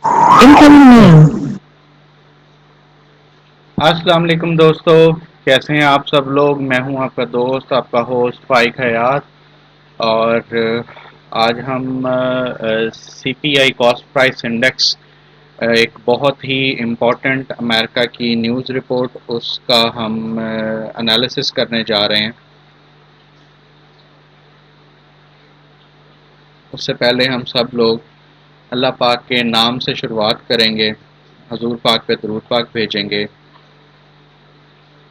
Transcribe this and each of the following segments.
Incoming name. السلام علیکم دوستو، کیسے ہیں آپ سب لوگ؟ میں ہوں آپ کا دوست، آپ کا ہوسٹ فائق حیات، اور آج ہم سی پی آئی کاسٹ پرائس انڈیکس، ایک بہت ہی امپورٹنٹ امریکہ کی نیوز رپورٹ، اس کا ہم انالیسس کرنے جا رہے ہیں۔ اس سے پہلے ہم سب لوگ اللہ پاک کے نام سے شروعات کریں گے، حضور پاک پہ درود پاک بھیجیں گے۔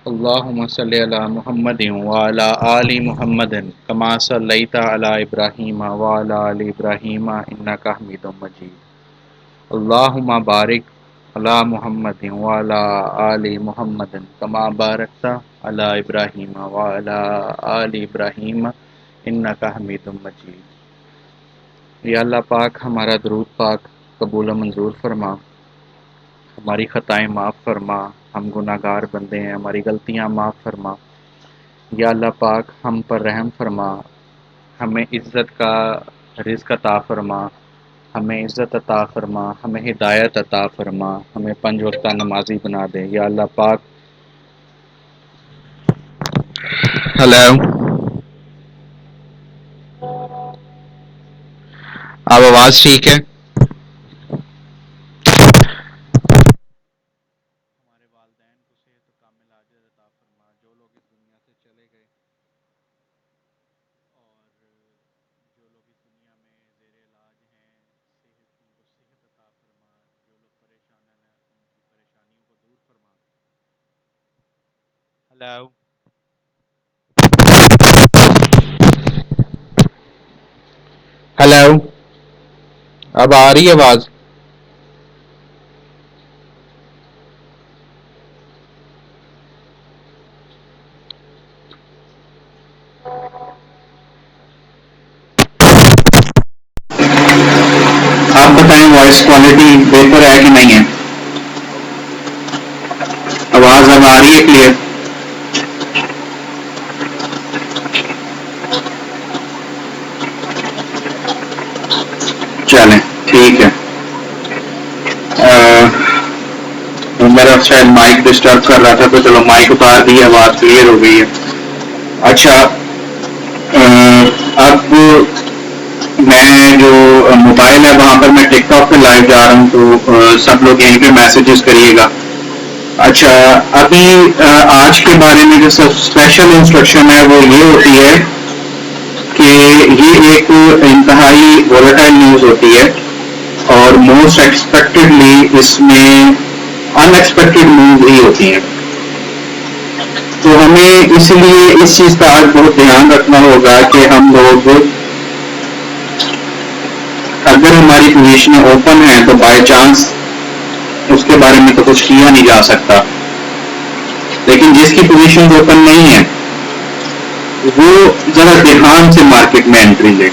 اللہم صلی علی محمد وعلی آل محمد کما صلیت علی ابراہیم وعلی آل ابراہیم انک حمید مجید۔ اللہم بارک علی محمد وعلی آل محمد کما بارکت علی ابراہیم وعلی آل ابراہیم انک حمید مجید۔ یا اللہ پاک، ہمارا درود پاک قبول و منظور فرما، ہماری خطائیں معاف فرما، ہم گناہ گار بندے ہیں، ہماری غلطیاں معاف فرما۔ یا اللہ پاک، ہم پر رحم فرما، ہمیں عزت کا رزق عطا فرما، ہمیں عزت عطا فرما، ہمیں ہدایت عطا فرما، ہمیں 5 وقتہ نمازی بنا دے یا اللہ پاک۔ ہلو، اب آواز ٹھیک ہے؟ ہمارے والدین کو صحت و کامل عاجل عطا فرما، جو لوگ اس دنیا سے چلے گئے، اور جو لوگ اس دنیا میں زیر علاج ہیں، ان کو صحت عطا فرما، جو لوگ پریشان ہیں ان کی پریشانیوں کو دور فرما۔ ہلو، ہلو، اب آ رہی ہے آواز؟ آپ بتائیں وائس کوالٹی بہتر ہے کہ نہیں ہے؟ آواز اب آ رہی ہے کلیئر؟ چلیں ٹھیک ہے۔ میرا شاید مائک ڈسٹرب کر رہا تھا، تو چلو مائک اتار دی، آواز کلیئر ہو گئی ہے۔ اچھا، اب میں جو موبائل ہے وہاں پر میں ٹک ٹاک پہ لائیو جا رہا ہوں، تو سب لوگ یہیں پہ میسیجز کریے گا۔ اچھا، ابھی آج کے بارے میں جو سب اسپیشل انسٹرکشن ہے وہ یہ ہوتی ہے کہ یہ ایک انتہائی وولٹائل نیوز ہوتی ہے، اور موسٹ ایکسپیکٹڈلی اس میں ان ایکسپیکٹڈ موو ہی ہوتی ہیں، تو ہمیں اس لیے اس چیز کا آج بہت دھیان رکھنا ہوگا کہ ہم لوگ اگر ہماری پوزیشنیں اوپن ہیں تو بائی چانس اس کے بارے میں تو کچھ کیا نہیں جا سکتا، لیکن جس کی پوزیشن اوپن نہیں ہے وہ ذرا دھیان سے مارکیٹ میں انٹری لے۔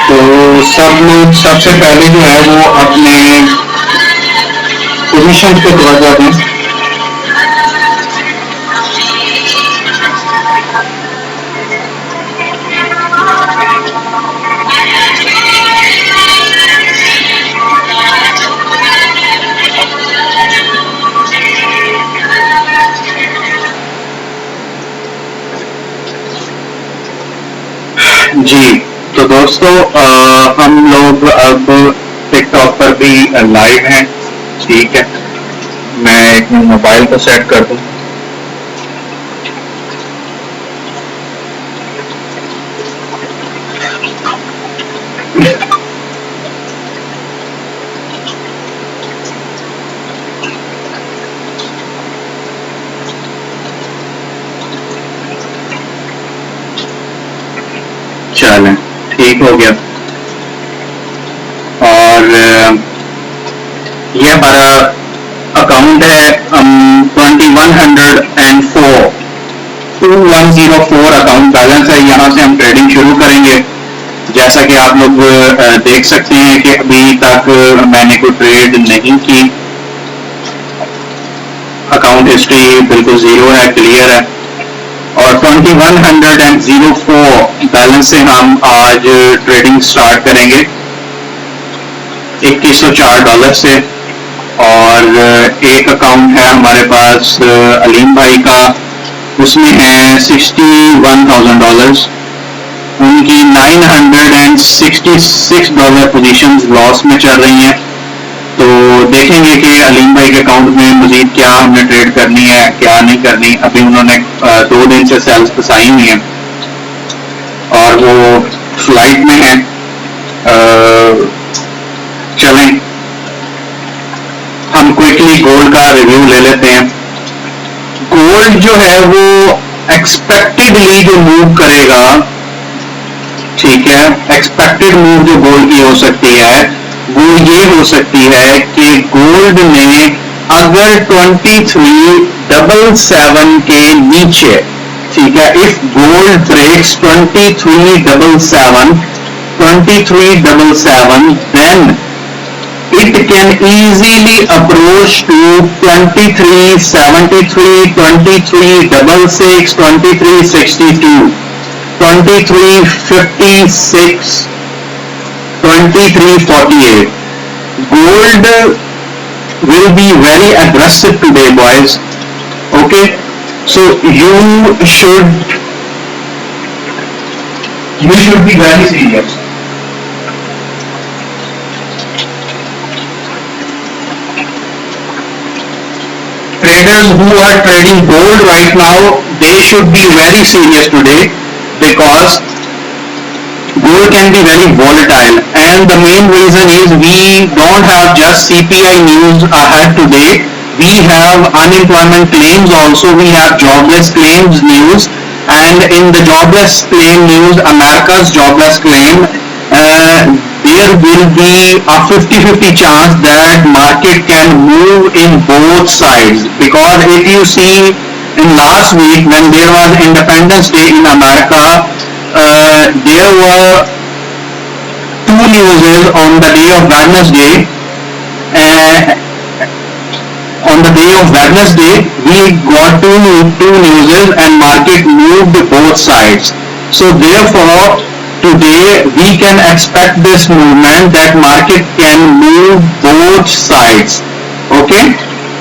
تو سب لوگ سب سے پہلے جو ہے وہ اپنے پوزیشن پہ توجہ دیں۔ جی تو دوستو، ہم لوگ اب ٹک ٹاک پر بھی لائیو ہیں، ٹھیک ہے؟ میں ایک موبائل کو سیٹ کر دوں۔ چلیں ٹھیک ہو گیا، اور یہ ہمارا اکاؤنٹ بیلنس ہے یہاں سے ہم ٹریڈنگ شروع کریں گے. جیسا کہ آپ لوگ دیکھ سکتے ہیں کہ ابھی تک میں نے کوئی ٹریڈ نہیں کی, اکاؤنٹ ہسٹری بالکل زیرو ہے, کلیئر ہے. اور 2104 بیلنس سے ہم آج ٹریڈنگ سٹارٹ کریں گے $2104 سے. اور ایک اکاؤنٹ ہے ہمارے پاس علیم بھائی کا, اس میں ہے $61,000. ان کی $966 پوزیشنز لاس میں چل رہی ہیں. تو دیکھیں گے کہ علیم بھائی کے اکاؤنٹ میں مزید کیا ہم نے ٹریڈ کرنی ہے کیا نہیں کرنی. ابھی انہوں نے 2 دن سے سیلز پھنسائی ہوئی ہیں اور وہ فلائٹ میں ہیں. چلیں ہم کوئکلی گولڈ کا ریویو لے لیتے ہیں. گولڈ جو ہے وہ ایکسپیکٹڈلی جو موو کرے گا, ٹھیک ہے, ایکسپیکٹڈ موو جو گولڈ کی ہو سکتی ہے وہ یہ ہو سکتی ہے کہ گولڈ نے اگر 2377 کے نیچے, ٹھیک ہے, of gold breaks 2377 then it can easily approach to 2373, 2366, 2362, 2356, 2348. Gold will be very aggressive today, boys. Okay, so you should be very serious. Traders who are trading gold right now, they should be very serious today because gold can be very volatile, and the main reason is we don't have just CPI news ahead today. We have unemployment claims also, we have jobless claims news, and in the jobless claim news, America's jobless claim, there will be a 50-50 chance that market can move in both sides, because if you see in last week when there was Independence Day in America, there were 2 newses on the day of Wednesday. On the day of Wednesday, we got two newses and market moved both sides. So therefore, today we can expect this movement that market can move both sides. Okay?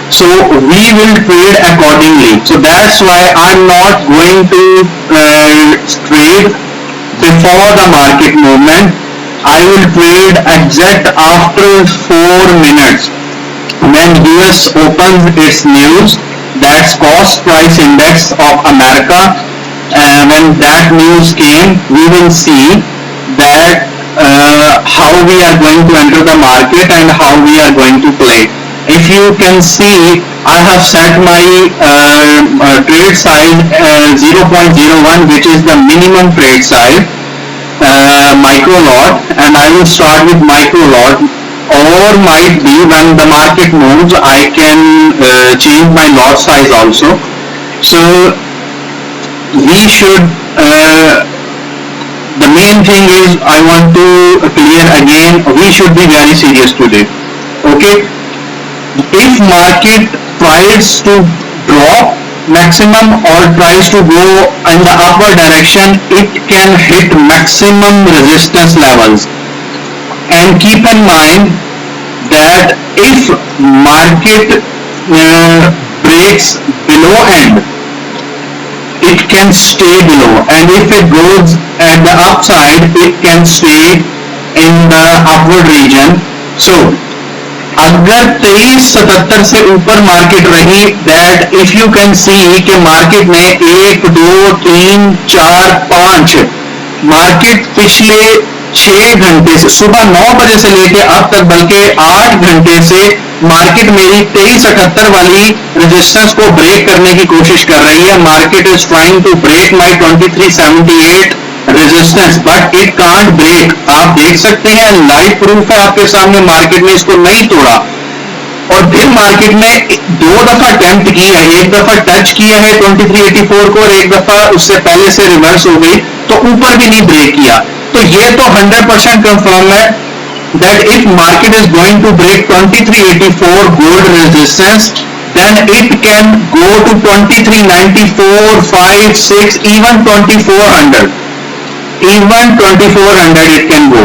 So we will trade accordingly. So that's why I'm not going to trade before the market movement. I will trade exact after 4 minutes when US opens its news, that's cost price index of America. When that news came, we will see that how we are going to enter the market and how we are going to play. If you can see, I have set my trade size 0.01, which is the minimum trade size, micro lot, and I will start with micro lot. Or might be when the market moves, I can change my lot size also. So we should, the main thing is I want to clear again, we should be very serious today. Okay, if market tries to drop maximum or tries to go in the upward direction, it can hit maximum resistance levels. And keep in mind that if market breaks below end, it can stay below, and if it goes at the upside, it can stay in the upward region. So اگر 2377 سے اوپر market رہی, that if you can see کہ market نے 1 2 3 4 5 market پچھلے 6 گھنٹے سے صبح 9 بجے سے لے کے اب تک بلکہ 8 گھنٹے سے مارکیٹ میری 2378 والی ریزسٹنس کو بریک کرنے کی کوشش کر رہی ہے. Market is trying to break my 2378 resistance, but it can't break. آپ دیکھ سکتے ہیں, لائیو پروف ہے آپ کے سامنے, مارکیٹ نے اس کو نہیں توڑا. اور پھر مارکیٹ میں دو دفعہ اٹمپٹ کی ہے, ایک دفعہ ٹچ کیا ہے 2384 کو اور ایک دفعہ اس سے پہلے سے ریورس ہو گئی, تو اوپر بھی نہیں بریک کیا. تو یہ تو 100% کنفرم ہے that if market is going to break 2384 gold resistance, then it can go to 2394, 5, 6, even 2400. Even 2400 it can go.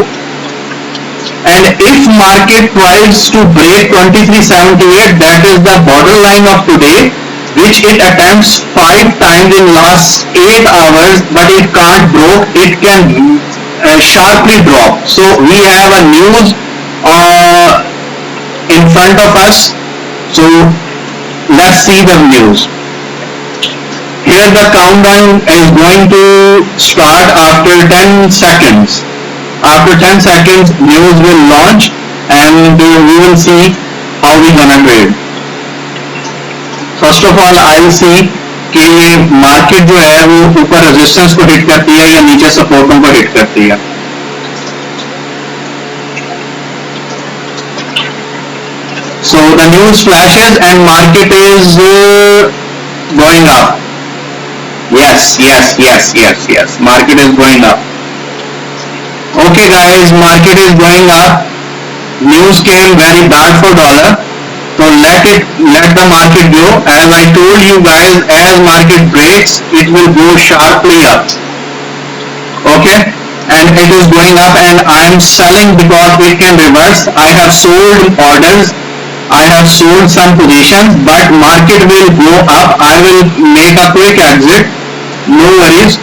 And if market tries to break 2378, that is the borderline of today, which it attempts 5 times in last 8 hours, but it can't broke, it can sharply drop. So we have a news in front of us. So let's see the news. Here the countdown is going to start after 10 seconds. After 10 seconds, news will launch and we will see how we gonna trade. First of all, I'll see کہ market جو ہے وہ اوپر resistance کو ہٹ کرتی ہے یا نیچے سپورٹوں کو ہٹ کرتی ہے. So the news flashes and market is going up. Yes. Market is going up. Okay guys, market is going up. News came very bad for dollar. So let the market go. As I told you guys, as market breaks, it will go sharply up. Okay, and it is going up, and I am selling because it can reverse. I have sold orders. I have sold some positions, but market will go up. I will make a quick exit. No worries.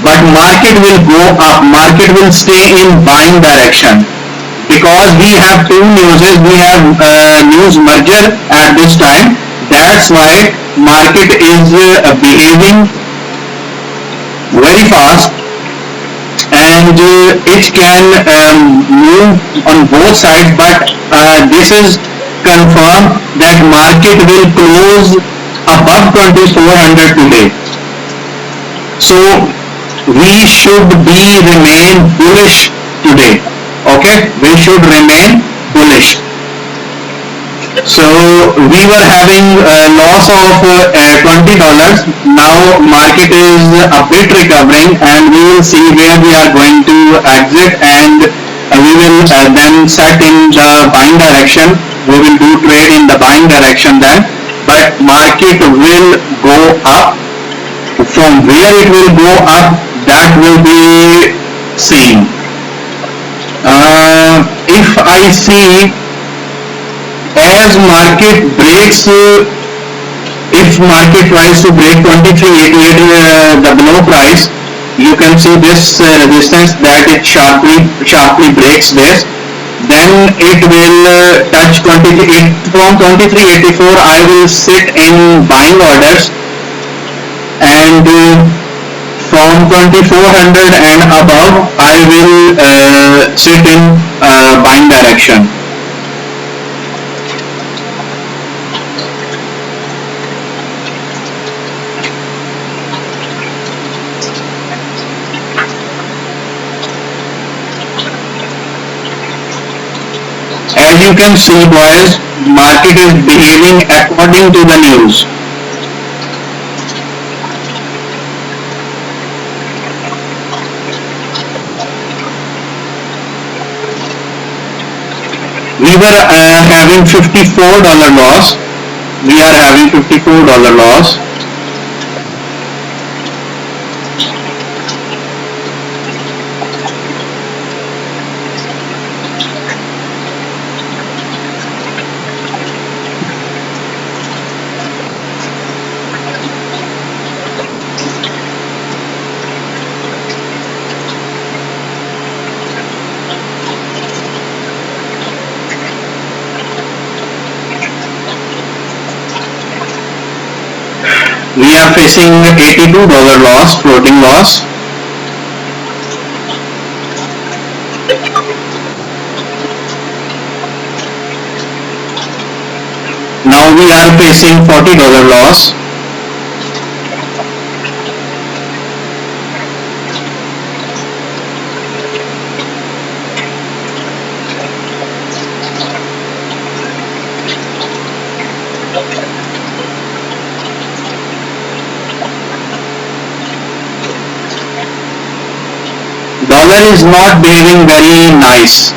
But market will go up. Market will stay in buying direction. Because we have two newses, we have news merger at this time. That's why market is behaving very fast, and it can move on both sides. But this is confirmed that market will close above 2400 today. So we should remain bullish today. Okay, we should remain bullish. So we were having a loss of $20. Now market is a bit recovering, and we will see where we are going to exit, and we will then set in the buying direction. We will do trade in the buying direction then, but market will go up. From where it will go up, that will be seen. If I see as market breaks, if market tries to break 2388, the below price, you can see this resistance that it sharply breaks this. Then it will touch 23. From 2384, I will sit in buying orders, and from 2400 and above, I will sit in buying direction. As you can see, boys, market is behaving according to the news. We were having $54 loss. We are having $54 loss. We are facing $82 loss, floating loss. Now we are facing $40 loss. seller is not behaving very nice.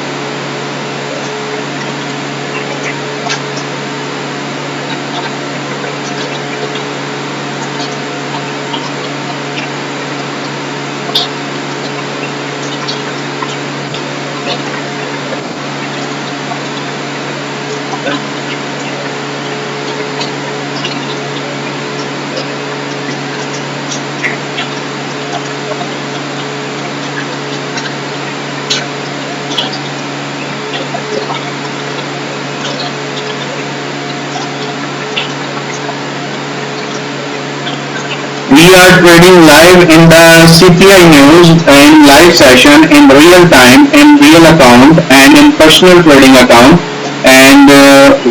We are trading live in the CPI news in live session in real time, in real account and in personal trading account, and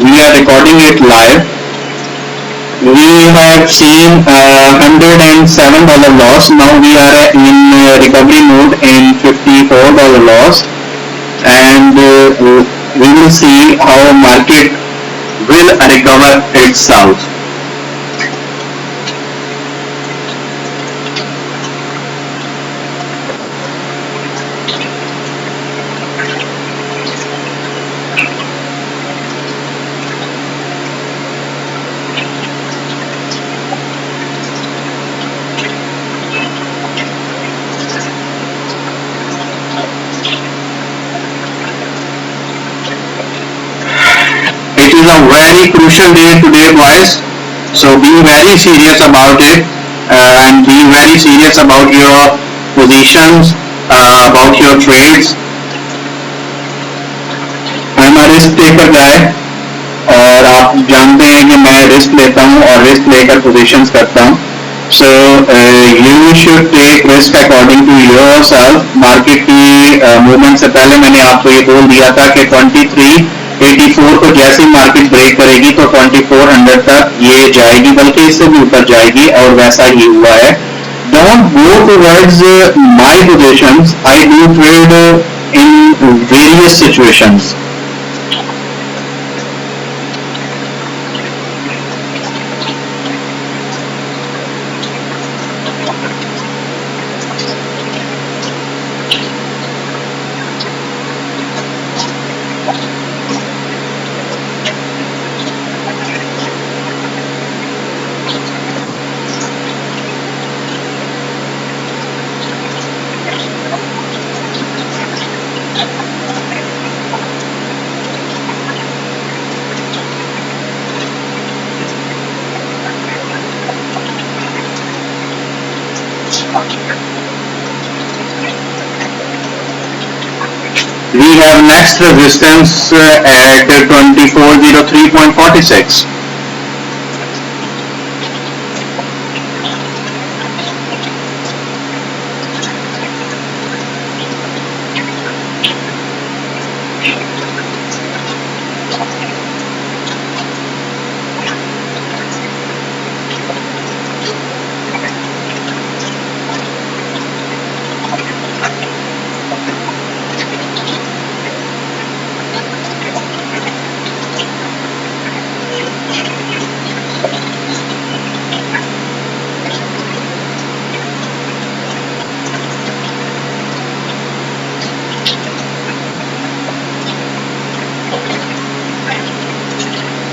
we are recording it live. We have seen $107 loss. Now we are in recovery mode in $54 loss, and we will see how market will recover itself. It is a very crucial day today, boys. So be very serious about it, and be very serious about your positions, about your trades. I'm a risk taker guy, और आप जानते हैं कि मैं risk लेता हूँ और risk लेकर पोजीशंस करता हूँ. So you should take risk according to yourself. Market की मूवमेंट से पहले मैंने आपको ये बोल दिया था कि 2384 को जैसे ही मार्केट ब्रेक करेगी तो 2400 तक ये जाएगी, बल्कि इससे भी ऊपर जाएगी, और वैसा ही हुआ है. Don't go towards my positions. I do trade in various situations. We have next resistance at 2403.46.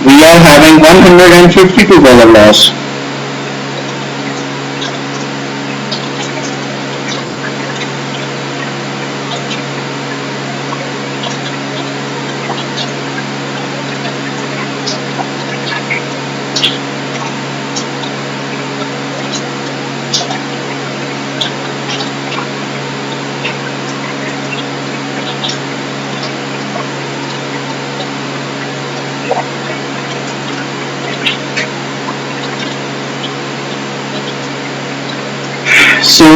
We are having $152 loss. So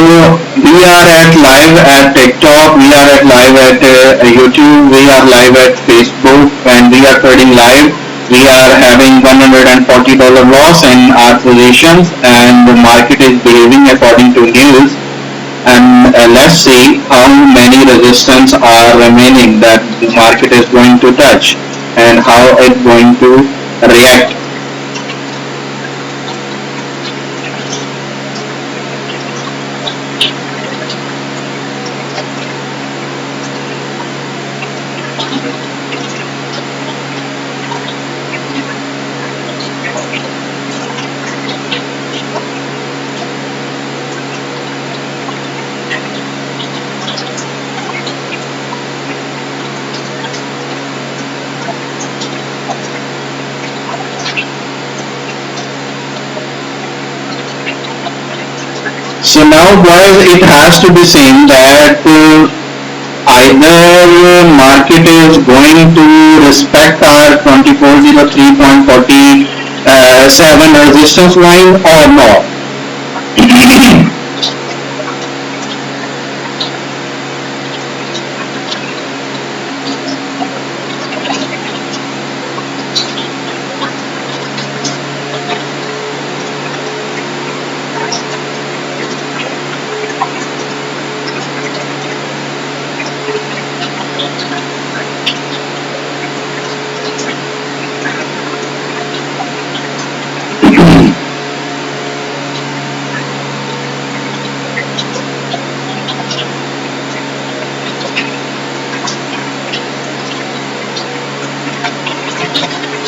we are at live at TikTok, we are at live at YouTube, we are live at Facebook, and we are trading live. We are having $140 loss in our positions, and the market is behaving according to news. And let's see how many resistance are remaining that the market is going to touch, and how it's going to react. So now, boys, it has to be seen that either market is going to respect our 2403.47 resistance line or not.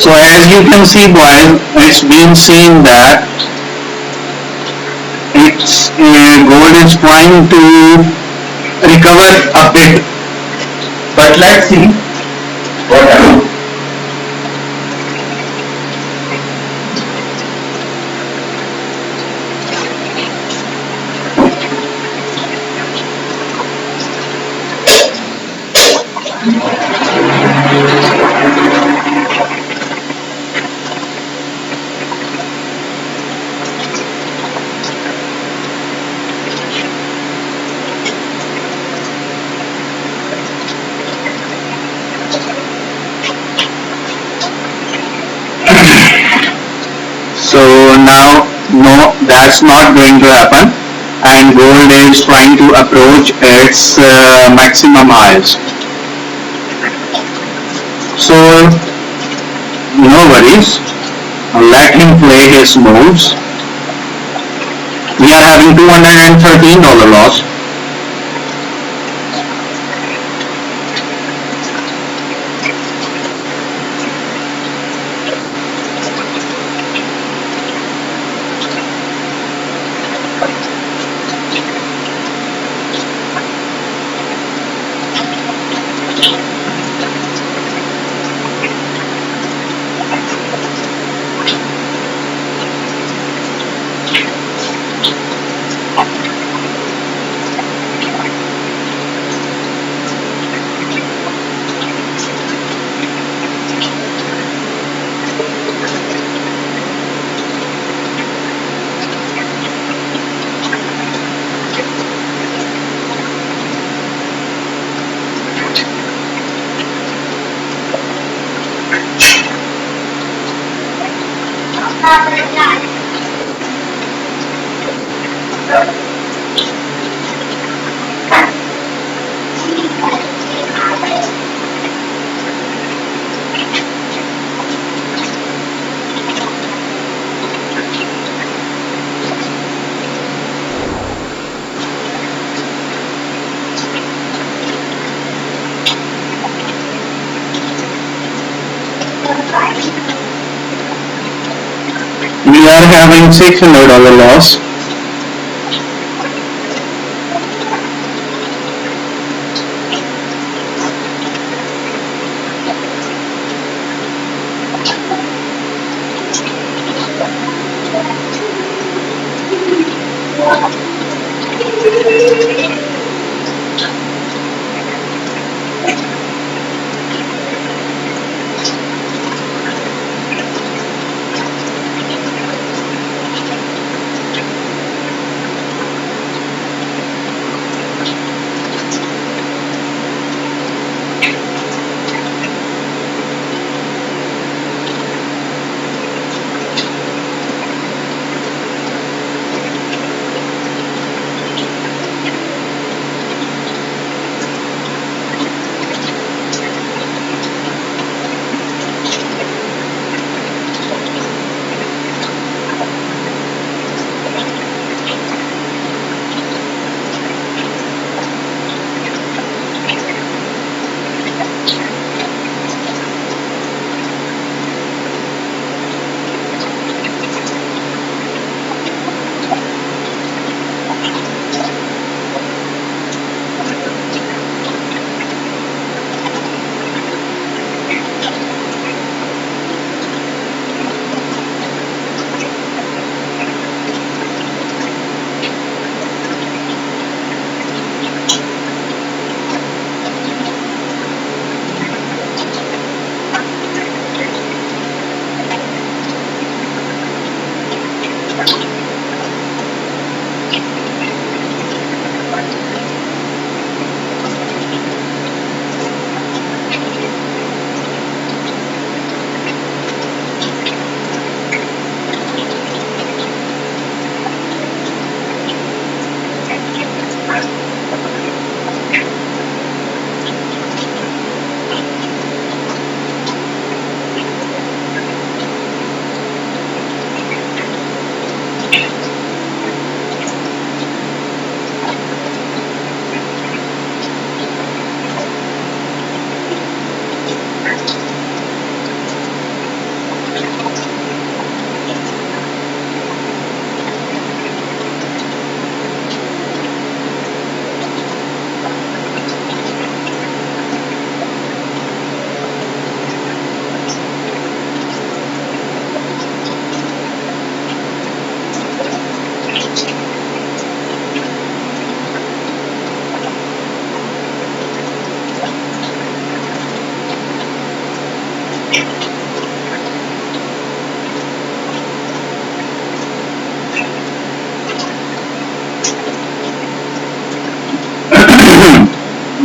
So as you can see, boys, it's been seen that it's gold is trying to recover a bit, but let's see what happens. So now, no, that's not going to happen, and gold is trying to approach its maximum highs. So no worries, let him play his moves. We are having $213 loss. We are having $600 loss.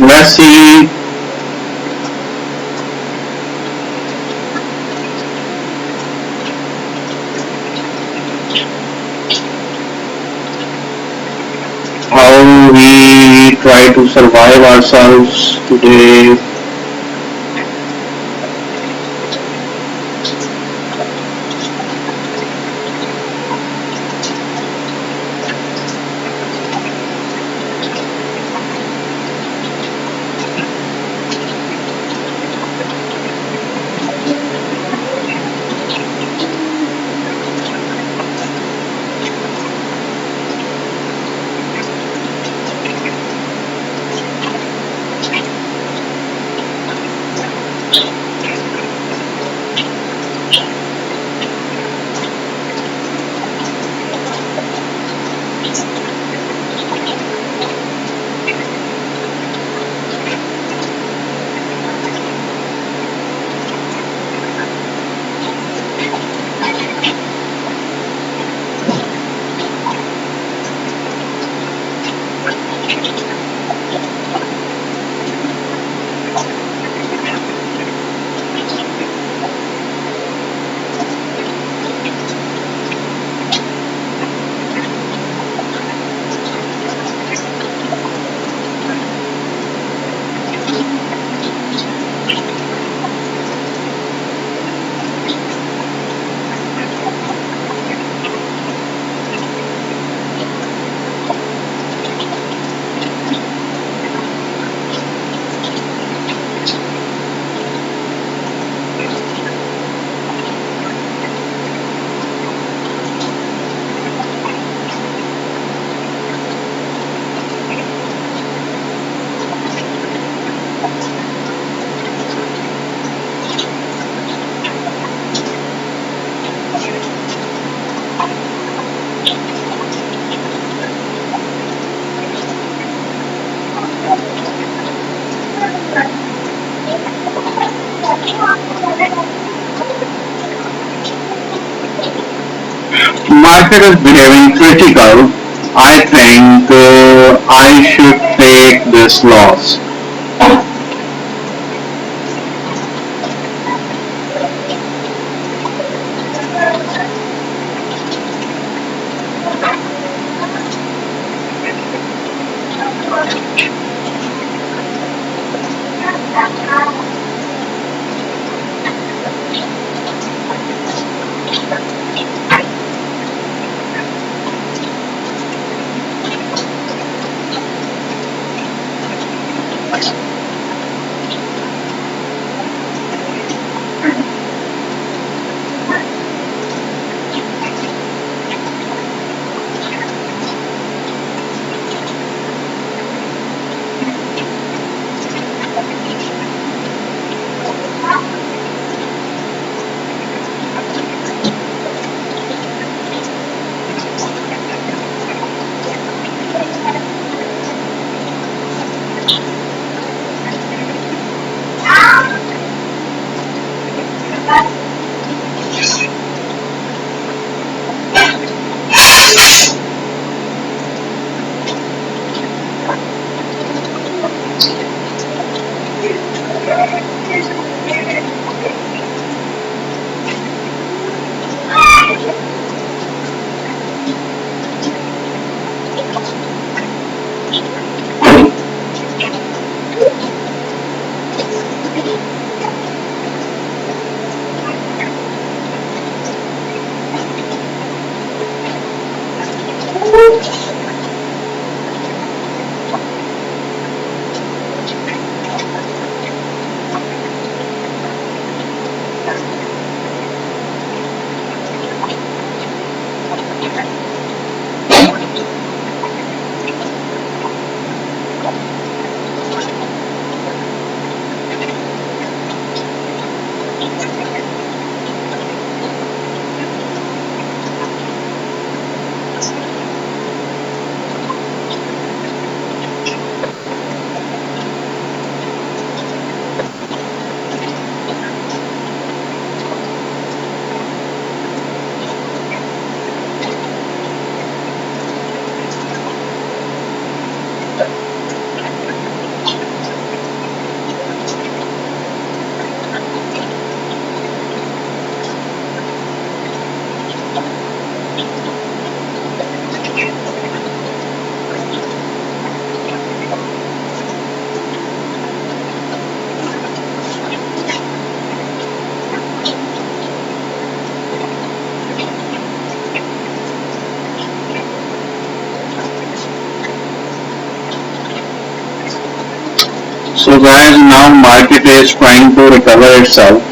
Let's see how we try to survive ourselves today. Market is behaving critical. I think I should take this loss. So guys, now market is trying to recover itself.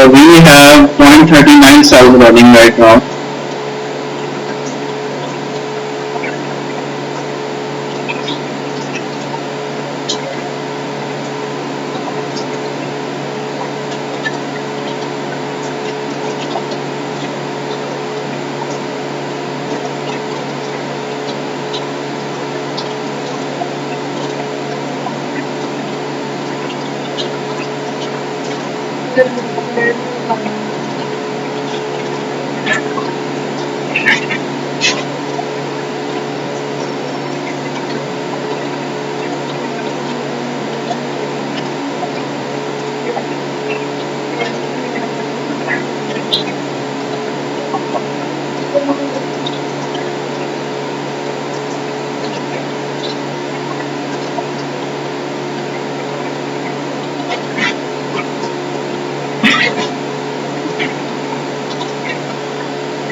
We have 0.39 cells running right now.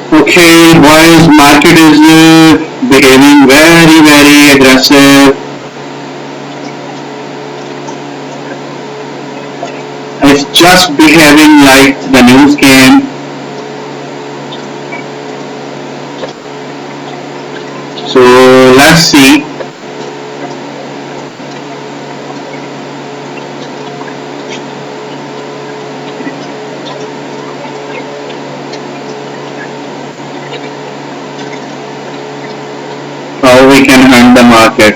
Okay, boys, market is behaving very, very aggressive. It's just behaving like the news came. So let's see. How we can hunt the market.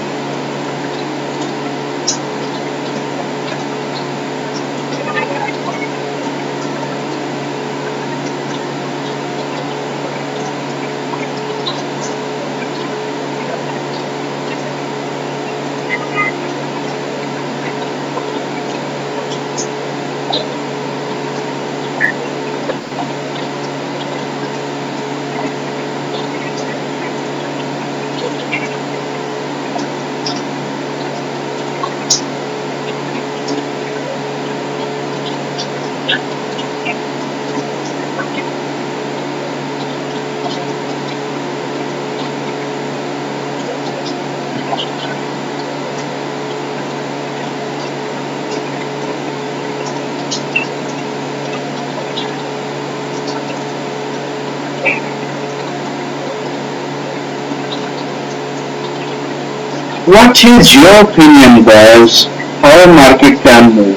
What is your opinion, guys? How market can move?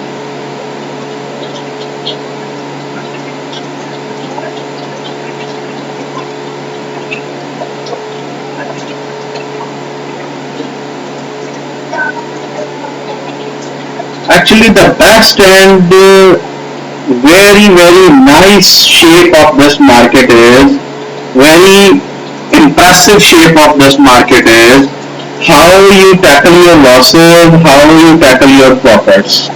Actually, the best and very nice shape of this market is very impressive shape of this market is how you tackle your losses, how you tackle your profits.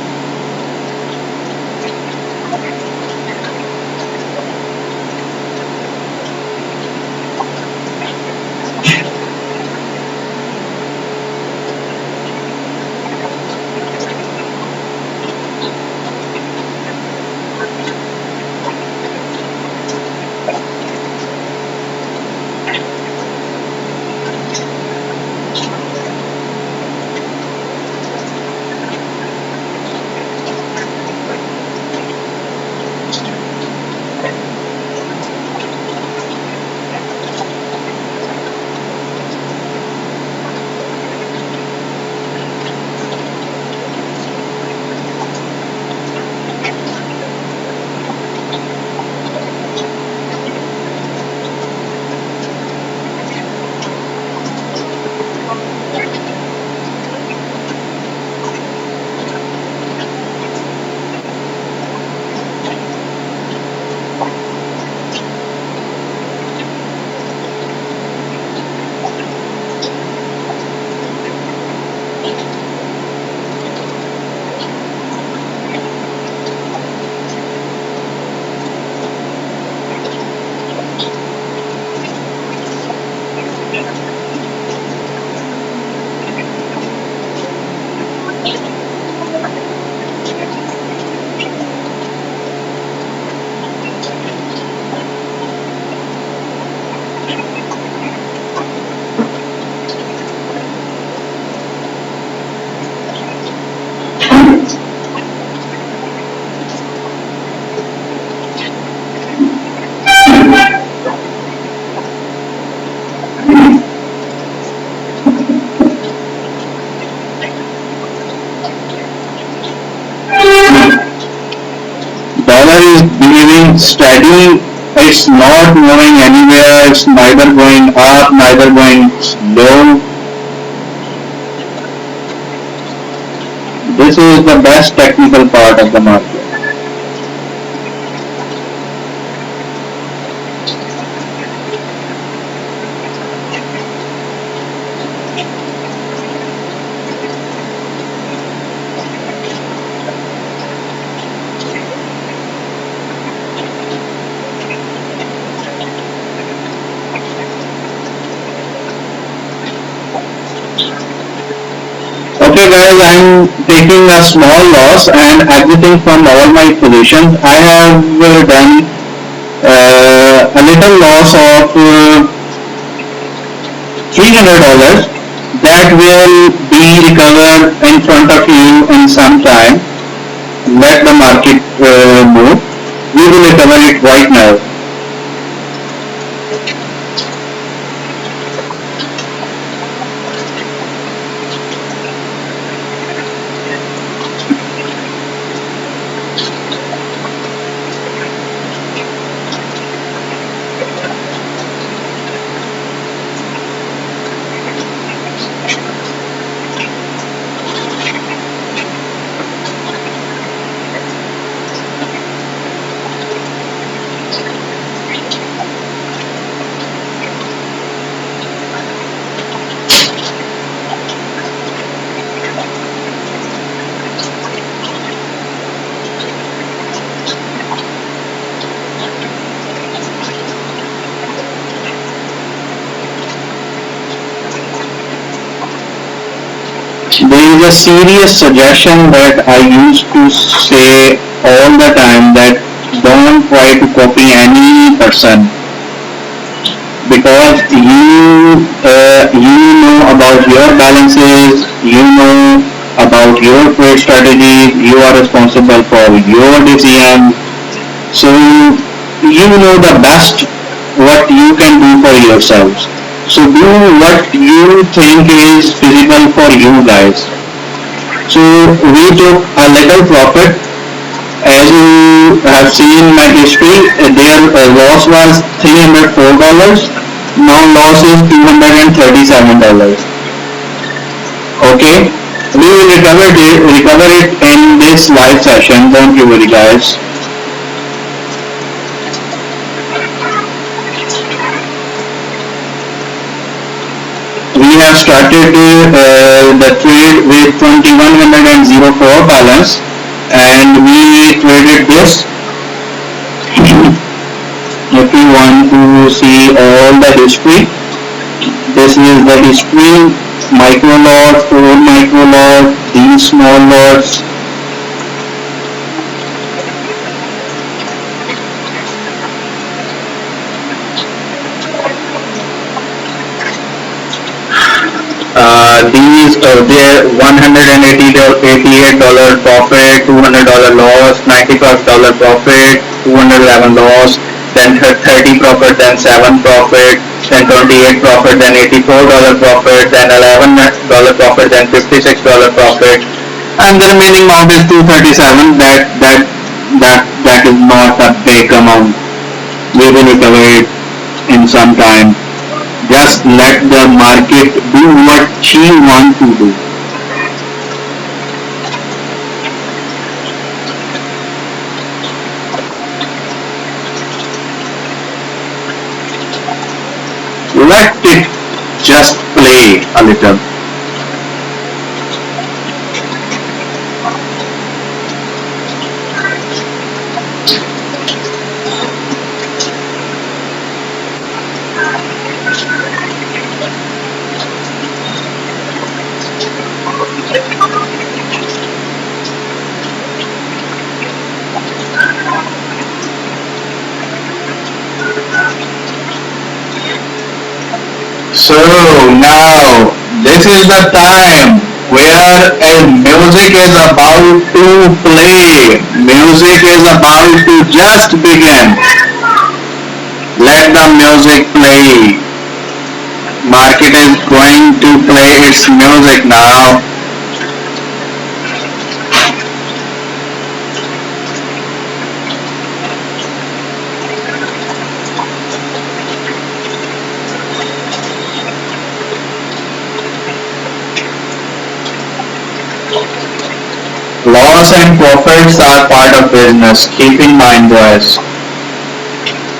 Dollar is behaving steady. It's not moving anywhere. It's neither going up, neither going low. This is the best technical part of the market. Okay guys, I'm taking a small loss and exiting from all my positions. I have done a little loss of $300 that will be recovered in front of you in some time. Let the market move. We will recover it right now. There is a serious suggestion that I used to say all the time that don't try to copy any person because you know about your balances, you know about your trade strategies, you are responsible for your decisions, so you know the best what you can do for yourselves. So do what you think is feasible for you guys. So we took a little profit. As you have seen my history, their loss was $304. Now loss is $237. Okay, we will recover it in this live session. Don't you worry, guys. We have started the trade with 2104 balance, and we traded this. If you want to see all the history, this is the history. Micro lot, 4 micro lot, these small lots. These there $188 profit, $200 loss, $95 profit, 211 loss, then 30 profit, then 7 profit, then 28 profit, then $84 profit, then $11 profit, then $56 profit, and the remaining amount is 237. That is not a big amount. We will recover it in some time. Just let the market do what she wants to do. Let it just play a little. So now this is the time where music is about to play. Music is about to just begin. Let the music play. Market is going to play its music now. Loss and profits are part of business. Keep in mind, boys.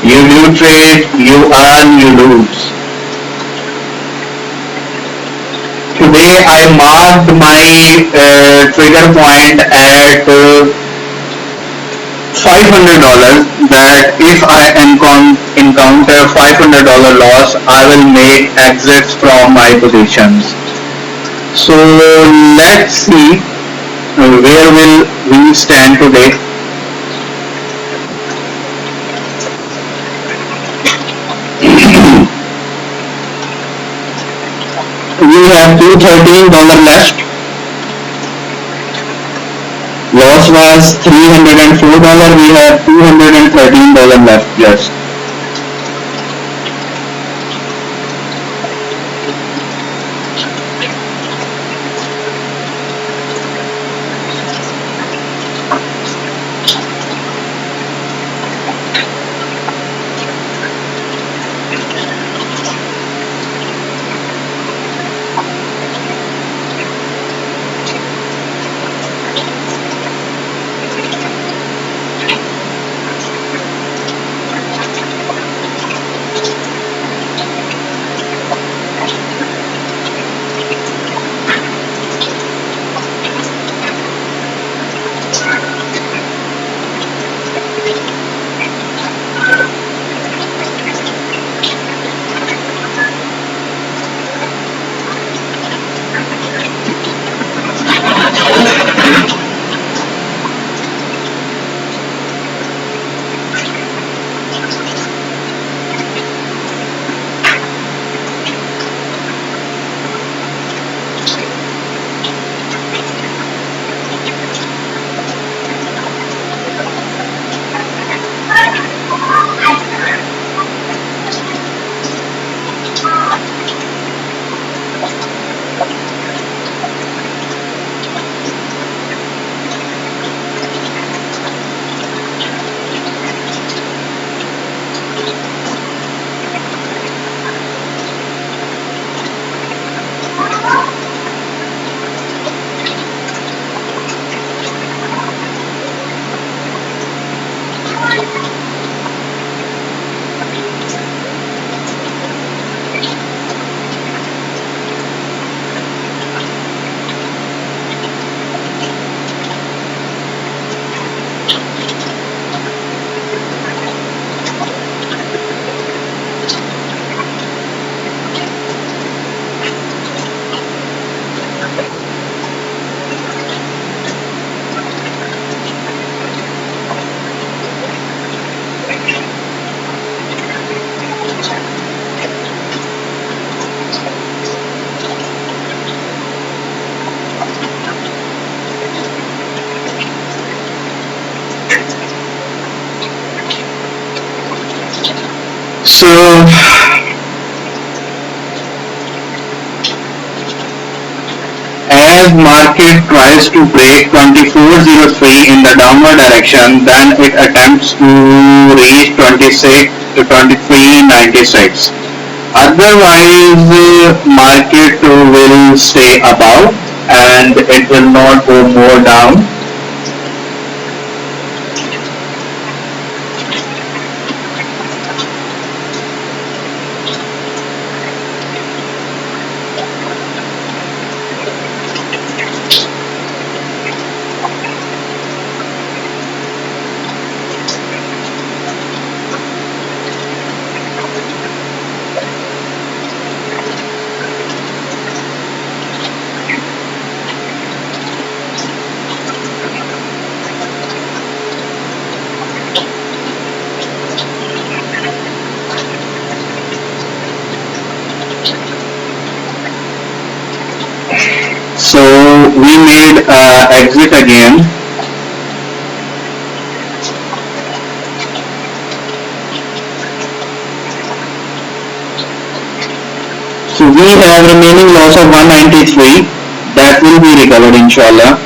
You do trade, you earn, you lose. Today I marked my trigger point at $500, that if I encounter $500 loss, I will make exits from my positions. So let's see where will we stand today. We have $213 left. Loss was $304. We have $213 left just. So as market tries to break 2403 in the downward direction, then it attempts to reach 26 to 2396. Otherwise, market will stay above and it will not go more down. So we made exit again. So we have remaining loss of 193 that will be recovered inshallah.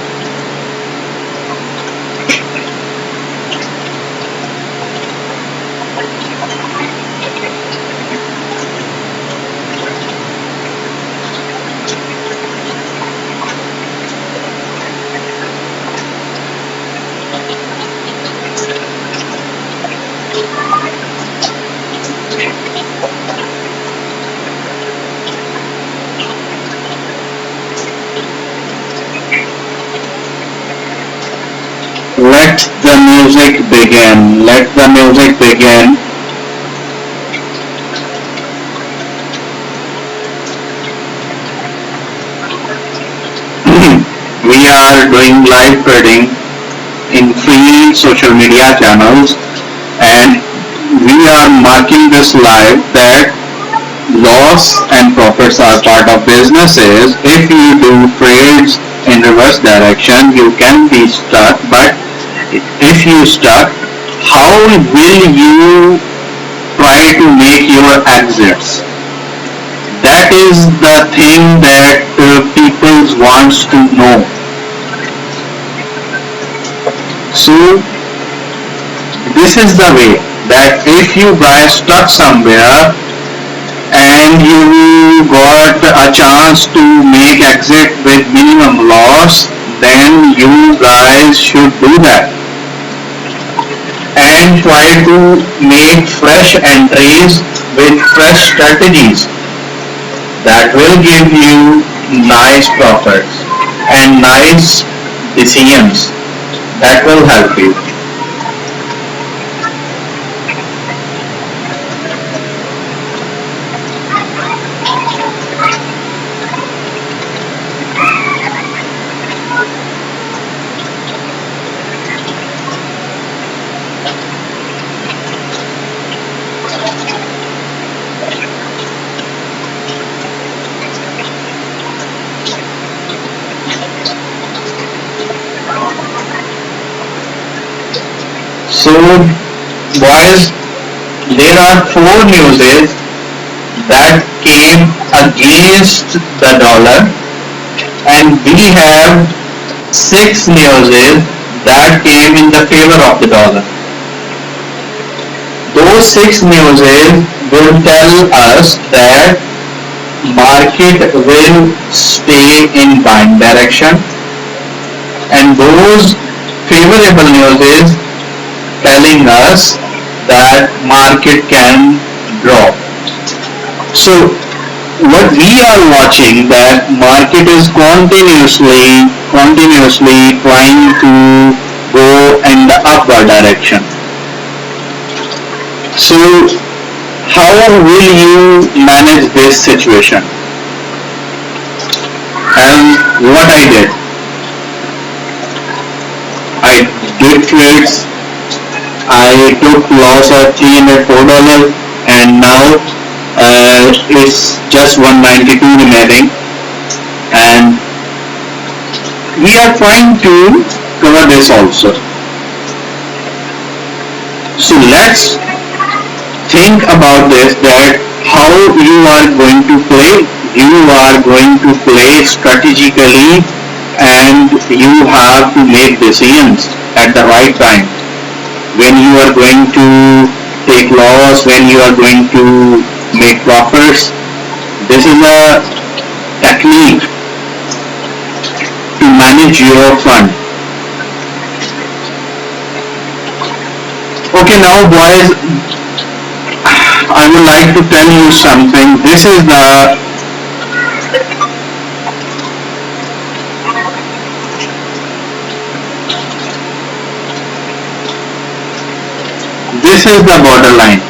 Let the music begin. Let the music begin. We are doing live trading in free social media channels and we are marking this live that loss and profits are part of businesses. If you do trades in reverse direction, you can be stuck, but if you stuck, how will you try to make your exits? That is the thing that people wants to know. So this is the way that if you guys stuck somewhere and you got a chance to make exit with minimum loss, then you guys should do that and try to make fresh entries with fresh strategies that will give you nice profits and nice decisions that will help you. So, boys, there are 4 newses that came against the dollar, and we have 6 newses that came in the favor of the dollar. Those 6 newses will tell us that market will stay in buying direction, and those favorable newses telling us that market can drop. So what we are watching that market is continuously trying to go in the upward direction. So how will you manage this situation? And what I did did trades. I took loss of $304 and now it's just 192 remaining, and we are trying to cover this also. So let's think about this, that how you are going to play. You are going to play strategically, and you have to make decisions at the right time. When you are going to take loss, when you are going to make profits. This is a technique to manage your fund. Okay, now boys, I would like to tell you something. This is the borderline.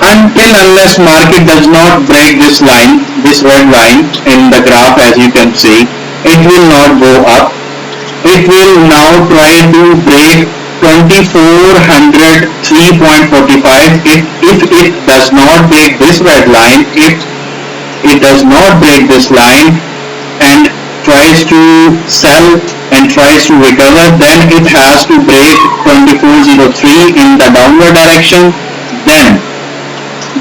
Until unless market does not break this line, this red line in the graph, as you can see, it will not go up. It will now try to break 2403.45. If it does not break this red line, if it does not break this line and tries to sell and tries to recover, then it has to break 2403 in the downward direction. Then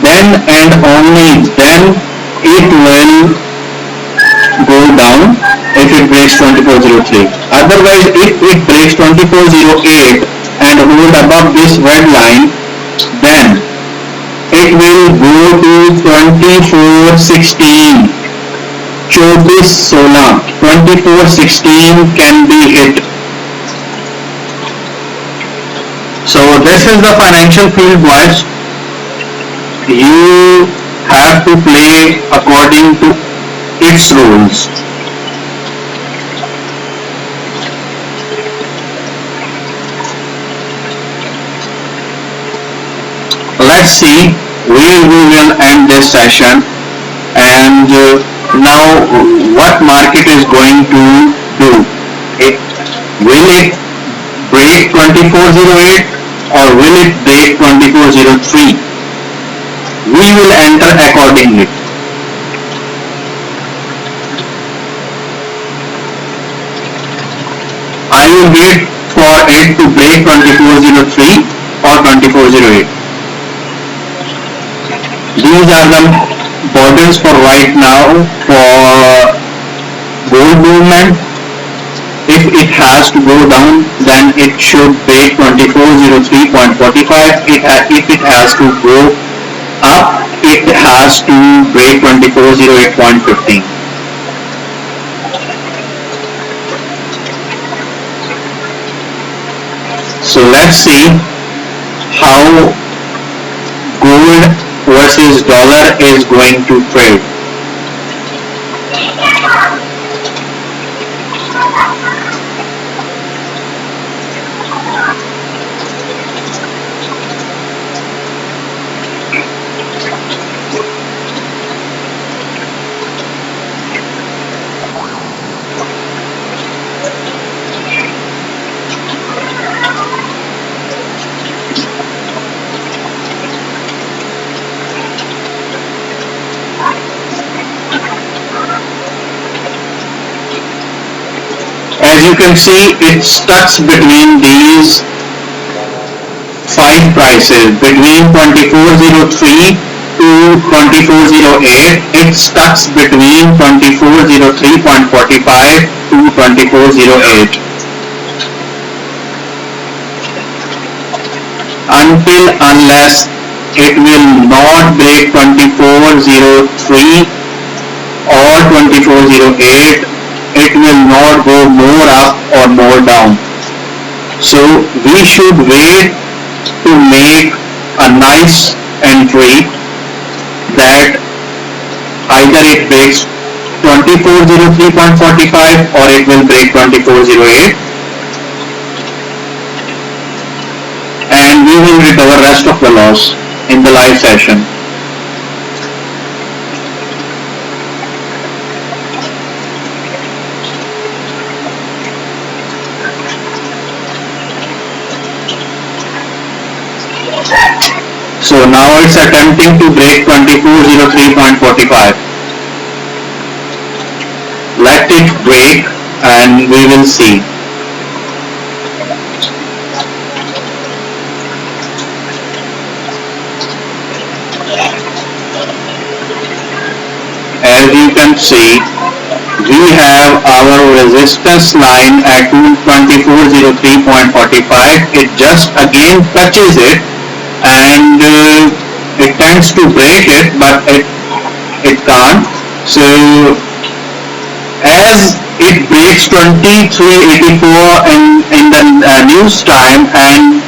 and only then it will go down if it breaks 2403. Otherwise, if it breaks 2408 and hold above this red line, then it will go to 2416. 2416 can be hit. So this is the financial field, boys. You have to play according to its rules. Let's see where we will end this session, and now what market is going to do. Will it break 2408 or will it break 2403? We will enter accordingly. I will wait for it to break 2403 or 2408. These are the borders for right now for gold movement. If it has to go down, then it should break 2403.45. If it has to go up, it has to break 2408.15. So let's see how gold versus dollar is going to trade. As you can see, it stuck between these 5 prices, between 2403 to 2408. It stuck between 2403.45 to 2408. Until unless it will not break 2403 or 2408, it will not go more up or more down. So we should wait to make a nice entry that either it breaks 2403.45 or it will break 2408, and we will recover rest of the loss in the live session. So now it's attempting to break 2403.45. Let it break and we will see. can see, we have our resistance line at 22403.45. It just again touches it, and it tends to break it, but it can't. So as it breaks 2384 in the news time, and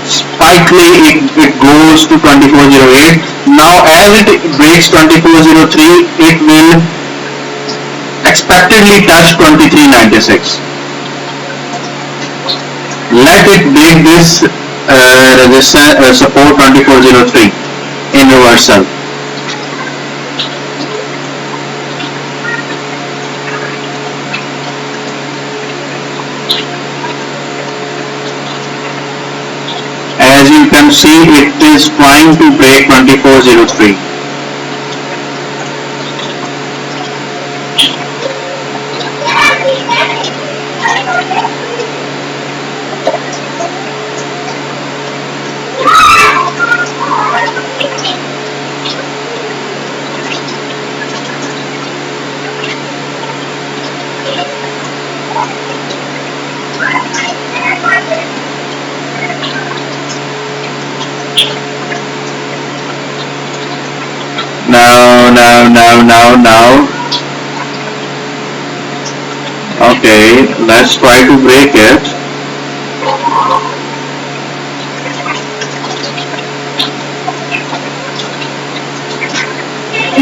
spikely it goes to 2408. Now as it breaks 2403, it will expectedly touch 2396. Let it break this resistance support 2403 in reversal. As you can see, it is trying to break 2403. Now. Okay, let's try to break it.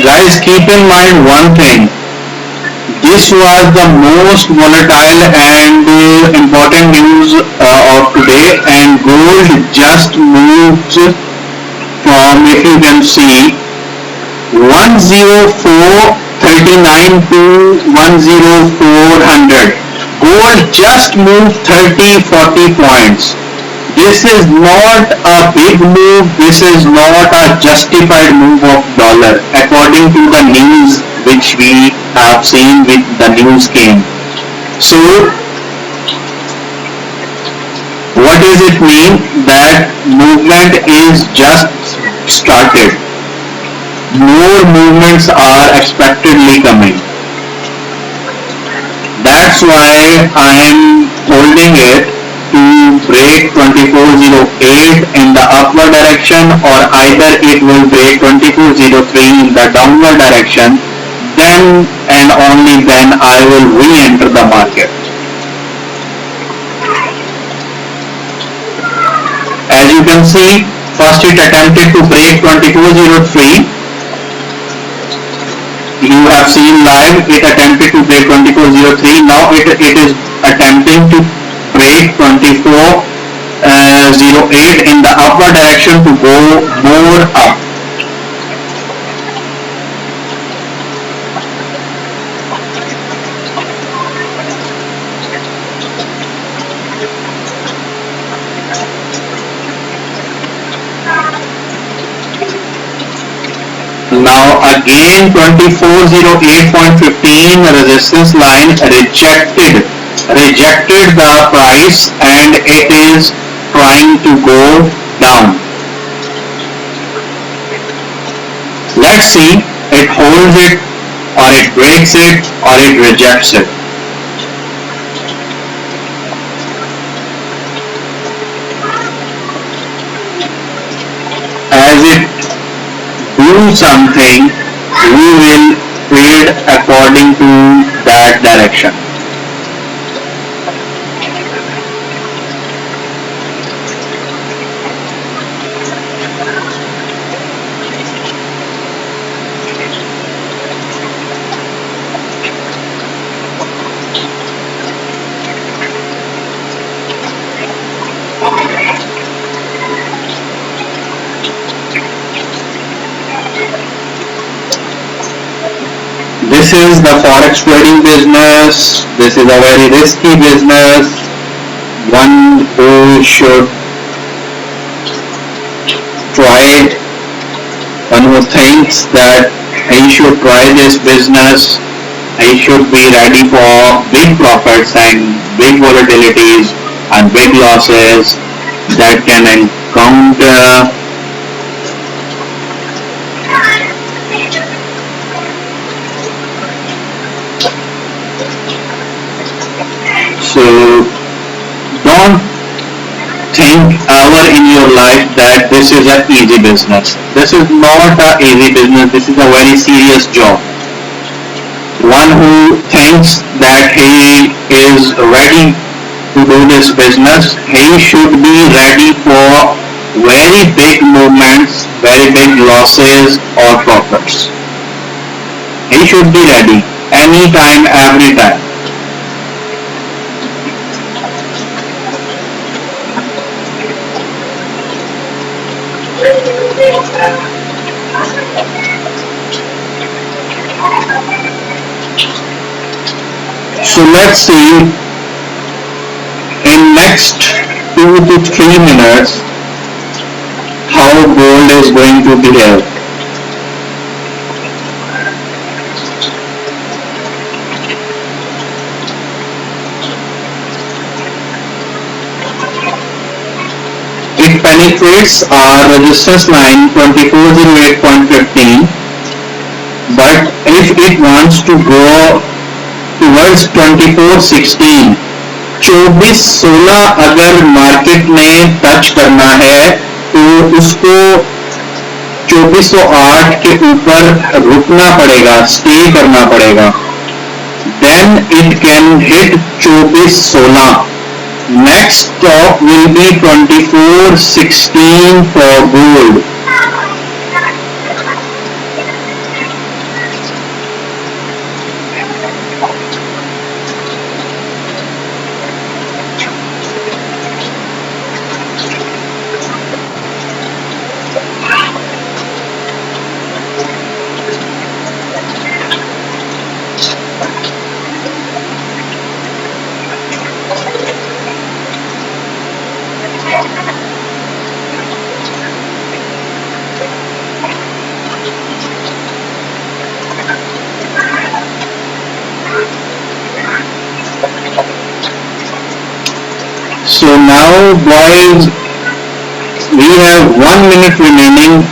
Guys, keep in mind one thing. This was the most volatile and important news of today, and gold just moved from, if you can see, 10439 to 10400. Gold just moved 30-40 points. This is not a big move. This is not a justified move of dollar according to the news which we have seen with the news came. So what does it mean? That movement is just started. More movements are expectedly coming. That's why I am holding it to break 2408 in the upward direction, or either it will break 2403 in the downward direction. Then and only then I will re-enter the market. As you can see, first it attempted to break 2403. You have seen live, it attempted to break 2403. Now it is attempting to break 2408 in the upward direction to go more up. Now again 2408.15 resistance line rejected the price, and it is trying to go down. Let's see, it holds it, or it breaks it, or it rejects it. As it do something, we will trade according to that direction. This is the forex trading business. This is a very risky business. One who should try, one who thinks that he should try this business, he should be ready for big profits and big volatilities and big losses that can encounter. So don't think ever in your life that this is an easy business. This is not an easy business. This is a very serious job. One who thinks that he is ready to do this business, he should be ready for very big movements, very big losses or profits. He should be ready anytime, every time. So let's see in next 2 to 3 minutes how gold is going to behave. It penetrates our resistance line 2408.15, but if it wants to go towards 2416, 2416 अगर market ने touch करना है तो उसको 2408 के ऊपर रुकना पड़ेगा, स्टे करना पड़ेगा. Then it can hit 2416. Next stop will be 2416 for gold. So now boys, we have 1 minute remaining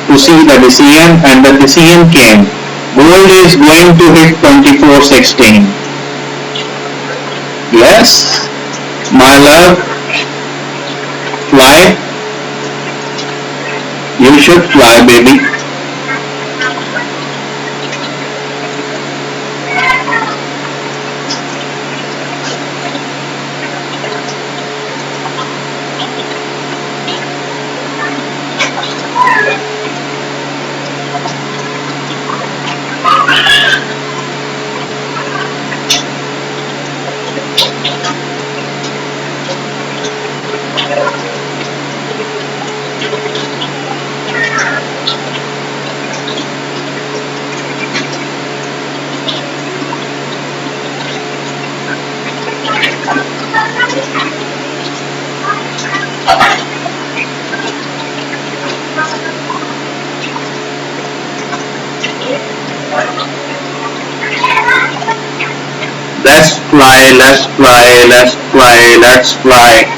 to see the decision, and the decision came. Gold is going to hit 2416. Yes, my love, fly. You should fly, baby. Let's fly, let's fly, let's fly, let's fly.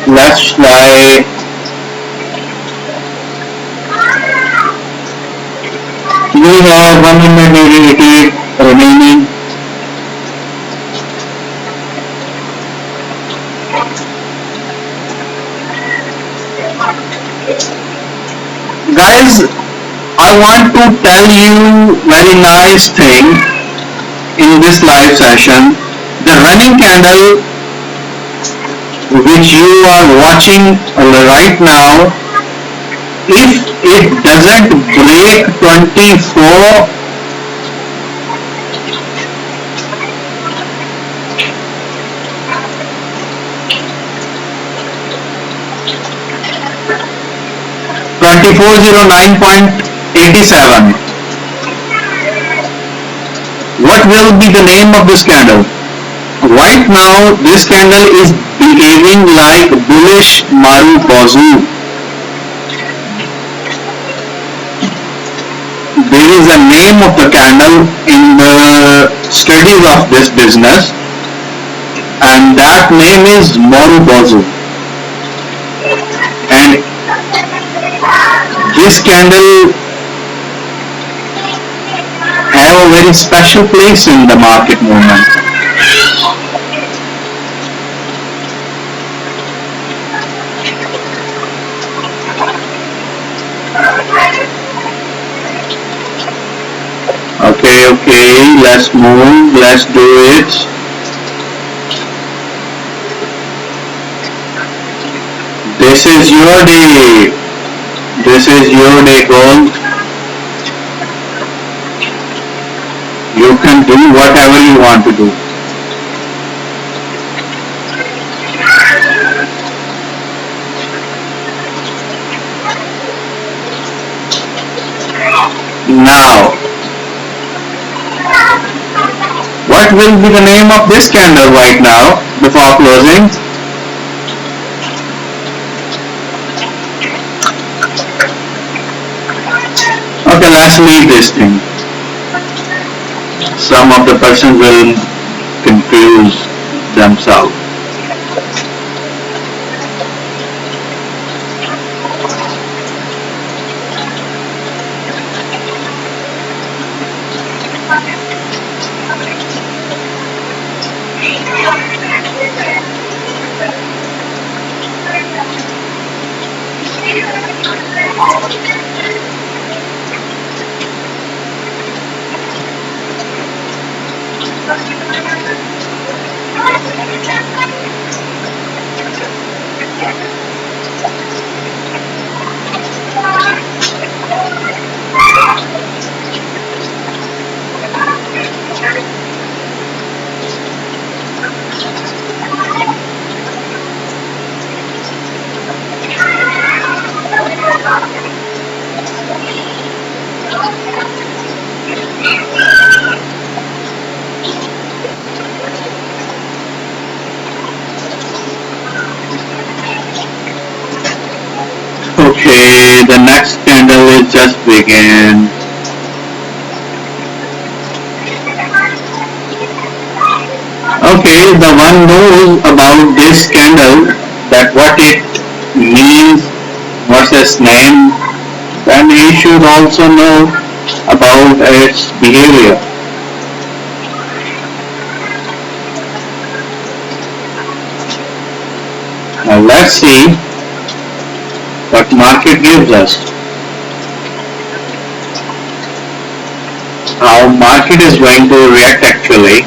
Let's fly. We have 188 remaining. Guys, I want to tell you very nice thing in this live session. The running candle which you are watching right now, if it doesn't break 24, $2409.87. What will be the name of this candle? Right now, this candle is behaving like bullish Marubozu. There is a name of the candle in the studies of this business, and that name is Marubozu. And this candle have a very special place in the market movement. Okay, okay, let's move, let's do it. This is your day. This is your day, gold. You can do whatever you want to do. Now, what will be the name of this candle right now before closing? Okay, let's leave this thing. Some of the person will confuse themselves. Okay, the next candle is just begin. Okay, the one knows about this candle, that what it means, what's its name, then he should also know about its behavior. Now let's see what market gives us. How market is going to react actually.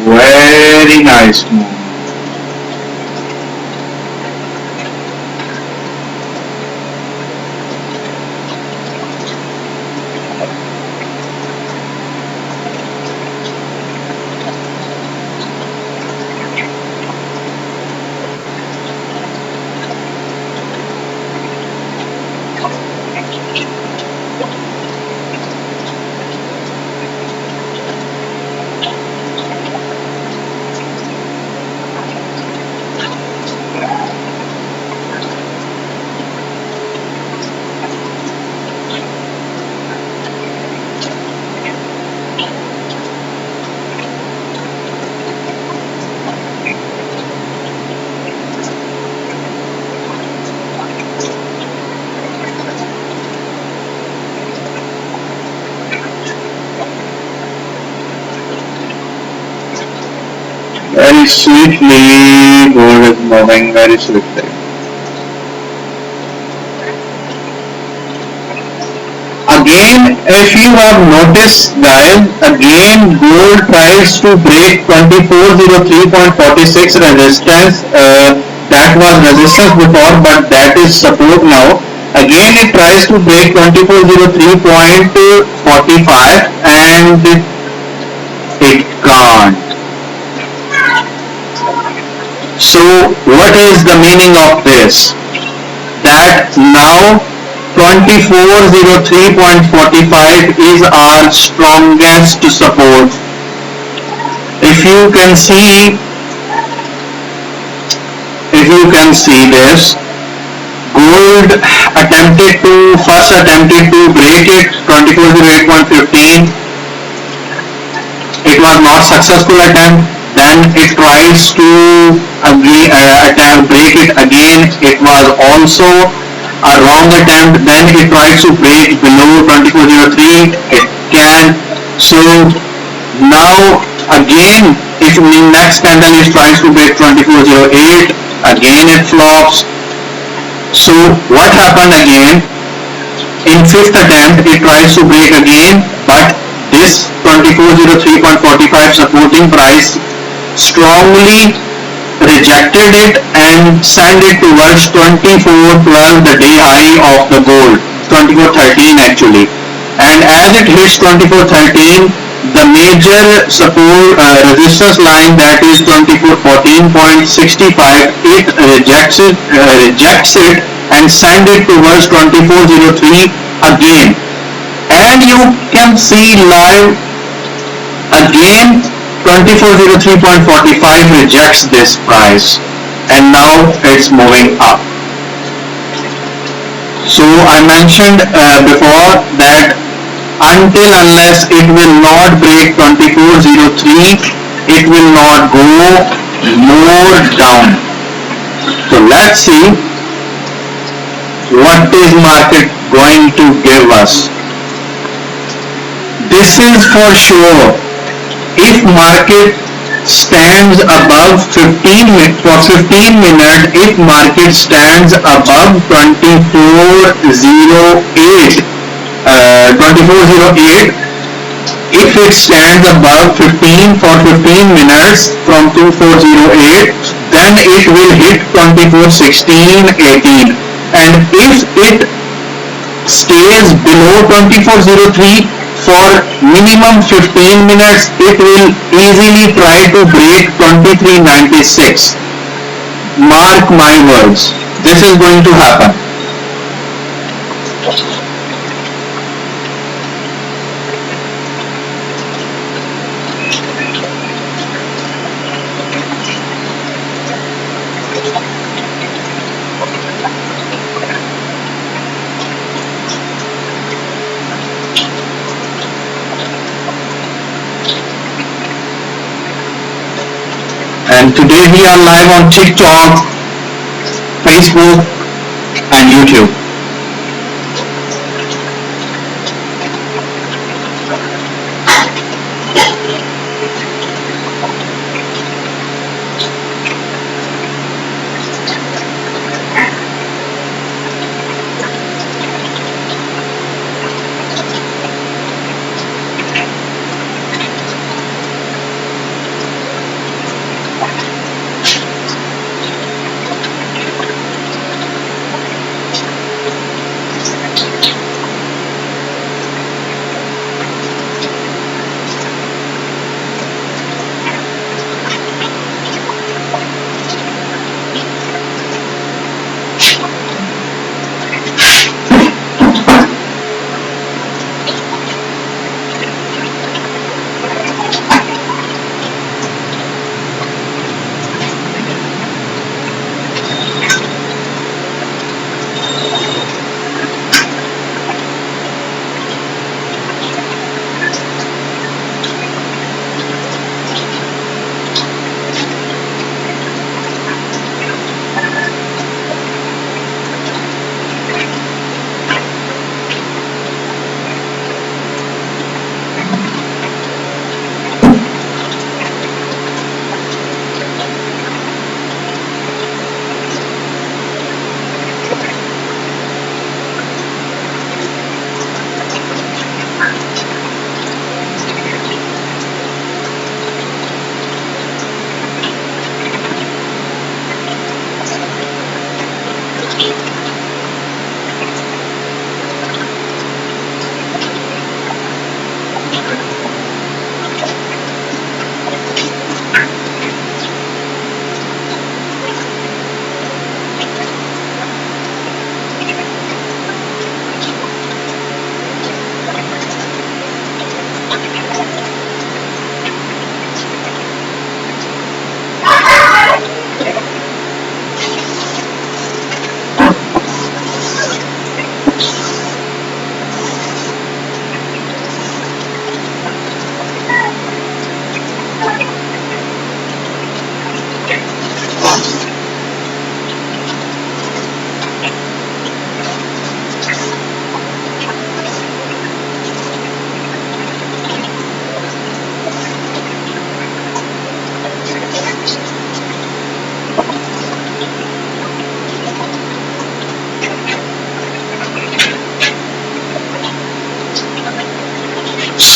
Very nice move. Very sweetly, gold is moving very sweetly. Again, if you have noticed, guys, again gold tries to break 2403.46 resistance. That was resistance before, but that is support now. Again, it tries to break 2403.45 and it can't. So, what is the meaning of this? That now 2403.45 is our strongest support. If you can see, if you can see this, gold attempted to break it 2408.15. It was not successful attempt. Then it tries to again, break it again. It was also a wrong attempt. Then it tries to break below 2403. It can. So now again, if next candle is tries to break 2408, again it flops. So what happened again? In fifth attempt, it tries to break again, but this 2403.45 supporting price strongly rejected it and sent it towards 24 plus the day high of the gold, 2413 actually. And as it hits 2413, the major support resistance line, that is 2414.65, it rejects it and send it towards 2403 again. And you can see live again 2403.45 rejects this price and now it's moving up. So I mentioned before that until unless it will not break 2403, it will not go more down. So let's see what is market going to give us. This is for sure. If market stands above 15 minutes, for 15 minutes, if market stands above 2408, if it stands above 15 for 15 minutes from 2408, then it will hit 2416.18. And if it stays below 2403 for minimum 15 minutes, it will easily try to break 2396. Mark my words, this is going to happen. And today we are live on TikTok, Facebook, and YouTube.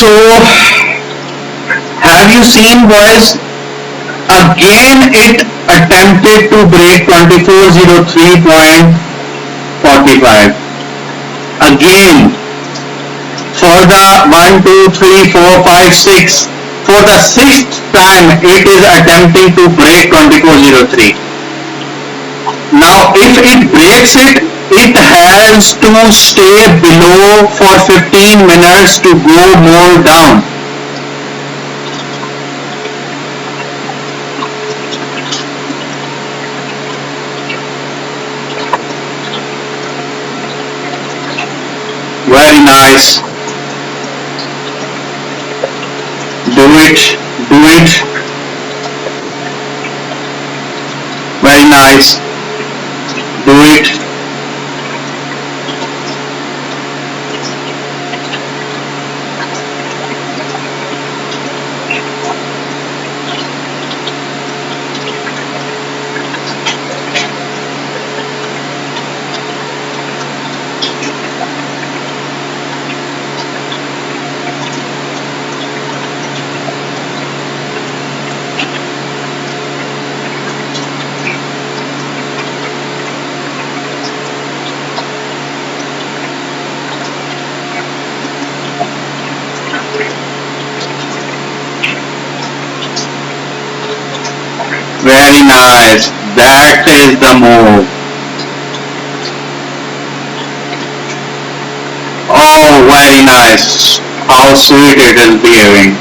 So, have you seen, boys? Again, it attempted to break 2403.45. Again, for the 1, 2, 3, 4, 5, 6. For the sixth time, it is attempting to break 2403. Now, if it breaks it, it has to stay below for 15 minutes to go more down. Very nice. Do it. Do it. Very nice. Do it. Very nice. That is the move. Oh, very nice. How sweet it is behaving.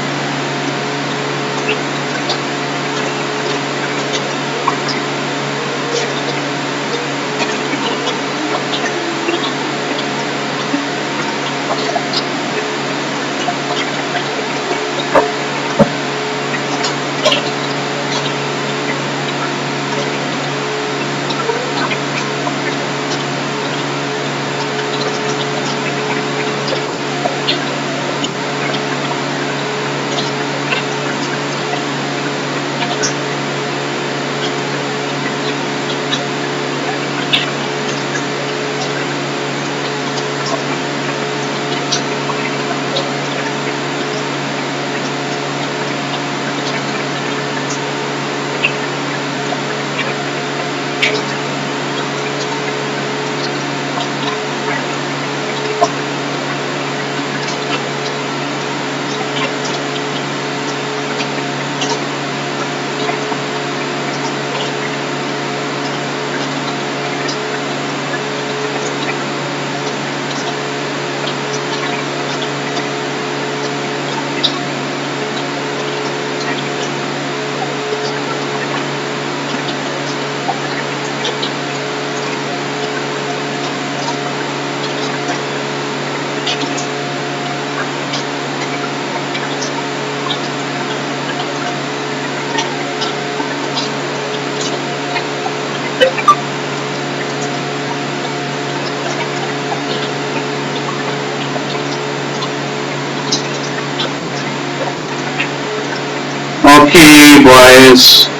Okay, boys.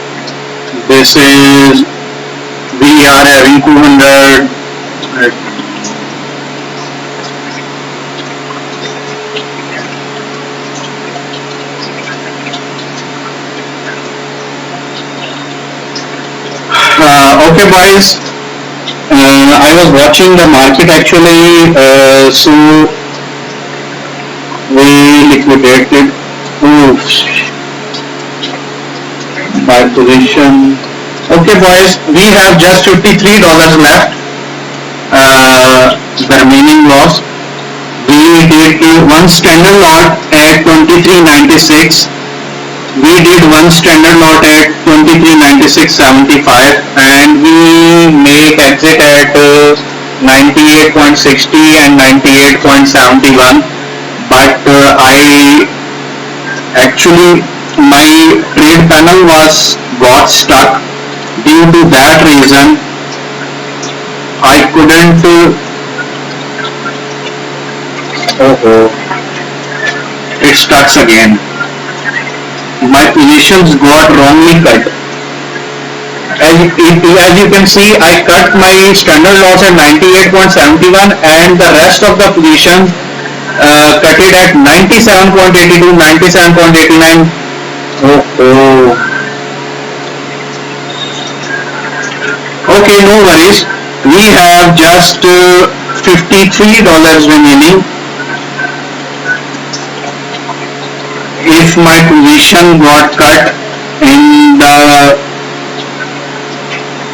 This is we are having 200. Okay, boys. I was watching the market actually, so we liquidated. Oof. Buy position. Okay, boys, we have just $53 left. The remaining loss. We did one standard lot at 23.96. We did one standard lot at 23.96.75, and we make exit at 98.60 and 98.71. But I actually my trade panel was got stuck. Due to that reason, I couldn't. It stuck again. My positions got wrongly cut. As you can see, I cut my standard loss at 98.71, and the rest of the positions cut it at 97.82, 97.89. Oh. Okay, no worries. We have just $53 remaining. If my position got cut in the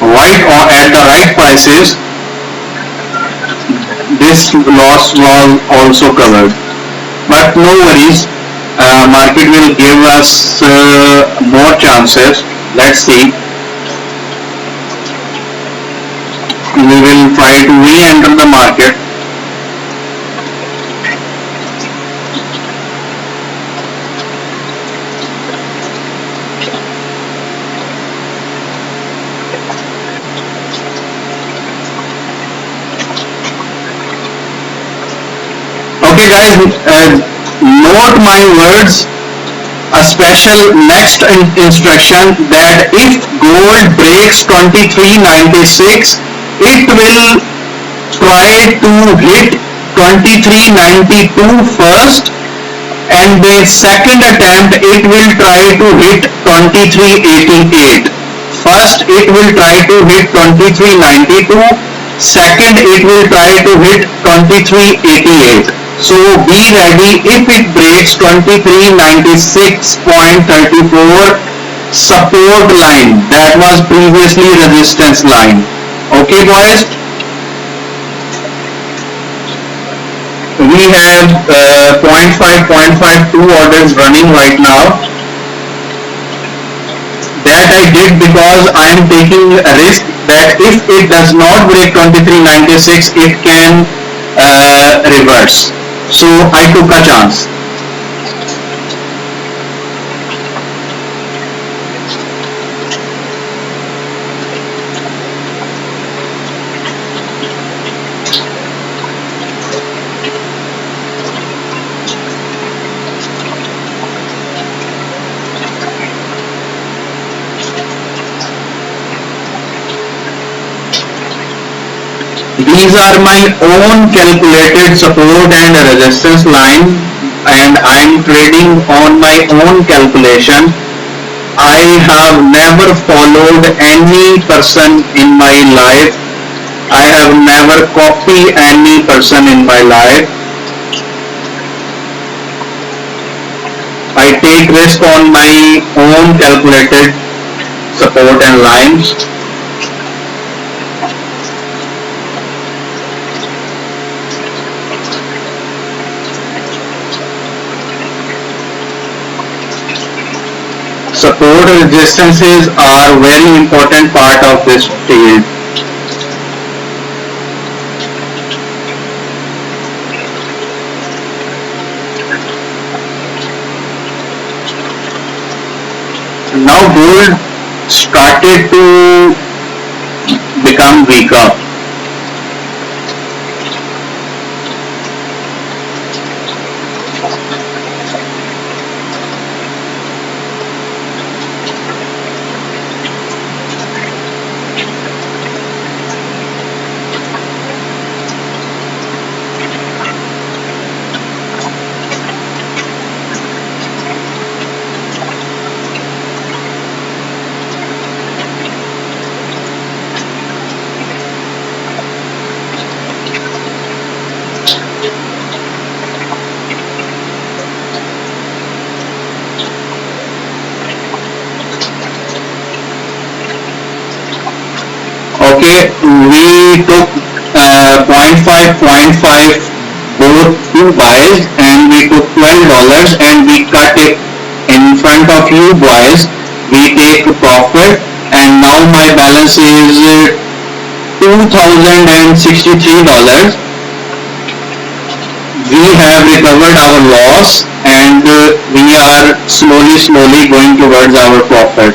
right or at the right prices, this loss was also covered. But no worries, market will give us more chances. Let's see. We will try to re-enter the market. Okay guys, note my words. A special next instruction that if gold breaks 2396, it will try to hit 2392 first, and the second attempt it will try to hit 2388. First it will try to hit 2392, second it will try to hit 2388. So be ready if it breaks 2396.34 support line, that was previously resistance line. Okay boys, we have 0.52 orders running right now. That I did because I am taking a risk that if it does not break 2396, it can reverse. So I took a chance. These are my own calculated support and resistance line, and I am trading on my own calculation. I have never followed any person in my life. I have never copied any person in my life. I take risk on my own calculated support and lines. Support resistances are very important part of this field. Now gold started to become weaker. Okay, we took 0.5 both two buys, and we took $12 and we cut it in front of you boys. We take profit, and now my balance is $2,063. We have recovered our loss, and we are slowly going towards our profit.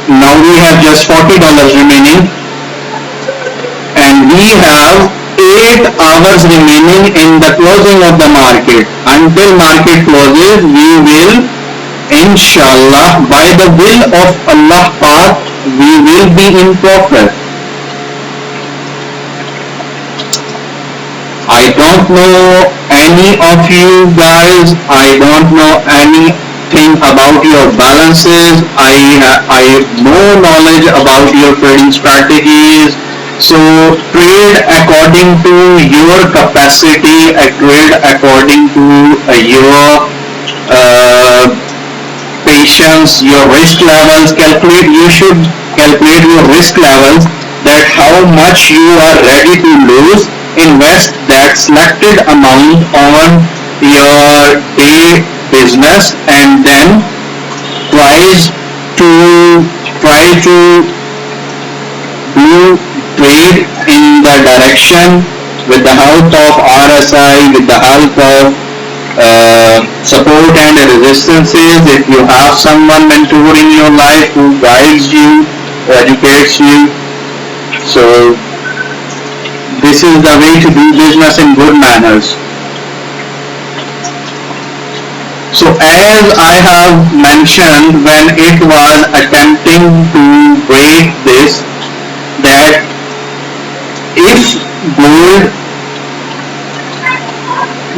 Now we have just $40 remaining, and we have 8 hours remaining in the closing of the market. Until market closes, we will, inshallah, by the will of Allah Pak, we will be in profit. I don't know any of you guys, I don't know anything about your balances. I have no knowledge about your trading strategies. So trade according to your capacity. Trade according to your uh, patience, your risk levels. Calculate. You should calculate your risk levels, that how much you are ready to lose. Invest that selected amount on your day business, and then tries to try to do trade in the direction with the help of RSI, with the help of support and resistances. If you have someone mentoring your life who guides you, educates you, so this is the way to do business in good manners. So as I have mentioned when it was attempting to break this, that if gold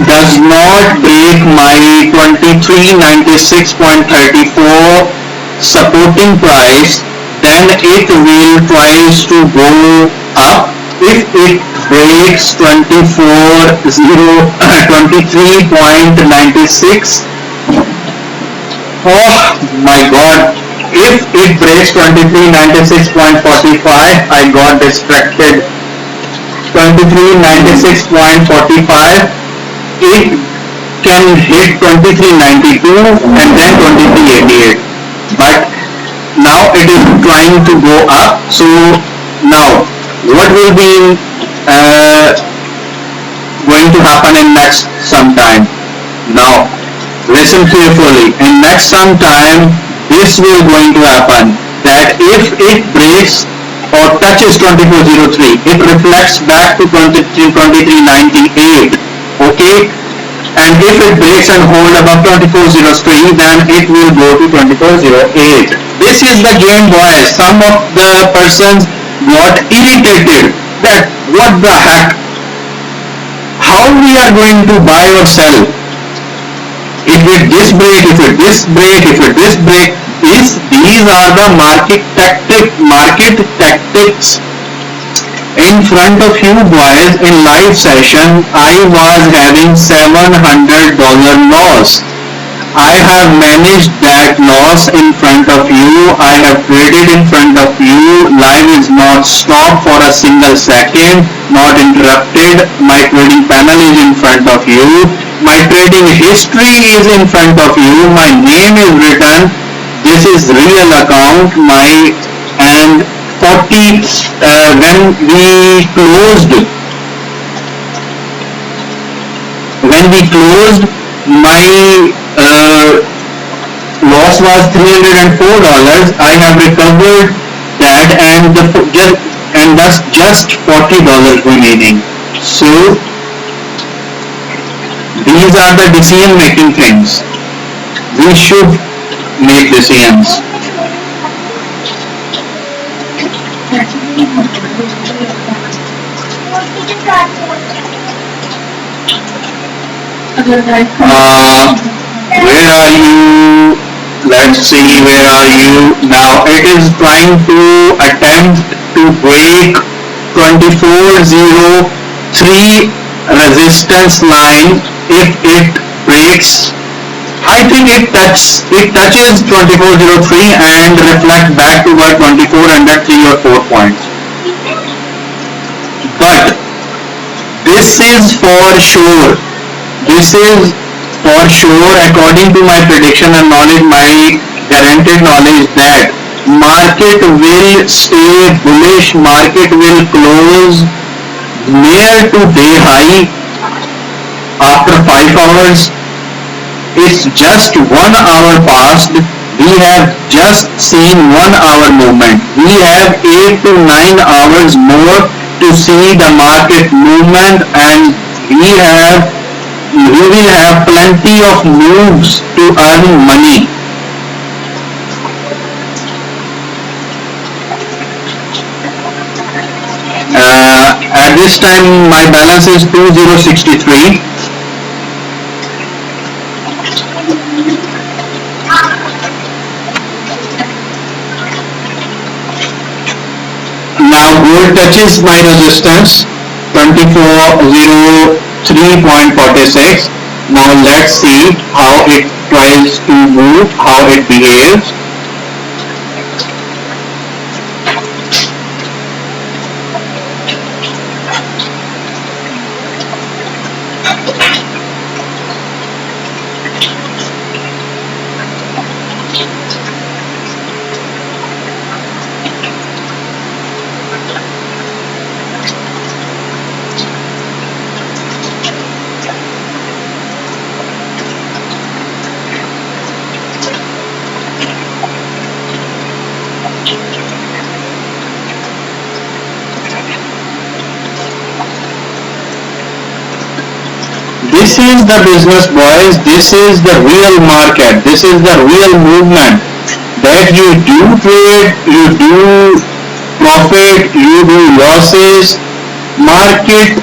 does not break my 2396.34 supporting price, then it will tries to go up. If it breaks 23.96, oh my god, if it breaks 2396.45, I got distracted. 2396.45, it can hit 2392 and then 2388, but now it is trying to go up. So now what will be going to happen in next some time? Now listen carefully. In next some time, this will going to happen, that if it breaks or touches 2403, it reflects back to 2398. Okay, and if it breaks and hold above 2403, then it will go to 2408. This is the game, boys. Some of the persons got irritated that what the heck, how we are going to buy or sell. If it this break, if it this break, if it this break, these are the market tactics in front of you boys. In live session, I was having $700 loss. I have managed that loss in front of you. I have traded in front of you. Live is not stopped for a single second, not interrupted. My trading panel is in front of you. My trading history is in front of you. My name is written. This is real account. My and 40 when we closed, my loss was $304. I have recovered that, and thus just $40 remaining. So these are the decision making things. We should make decisions. Where are you? Let's see, where are you? Now it is trying to attempt to break 2403 resistance line. If it breaks, I think it touches 2403 and reflect back toward 2403 or 4 points. But this is for sure. This is for sure, according to my prediction and knowledge, my guaranteed knowledge, that market will stay bullish. Market will close near to day high after 5 hours. It's just 1 hour passed. We have just seen 1 hour movement. We have 8 to 9 hours more to see the market movement, and we will have plenty of moves to earn money. At this time my balance is 2063. gold touches my resistance 2403.46. Now let's see how it tries to move, how it behaves. This is the business, boys. This is the real market. This is the real movement. That you do trade, you do profit, you do losses. Market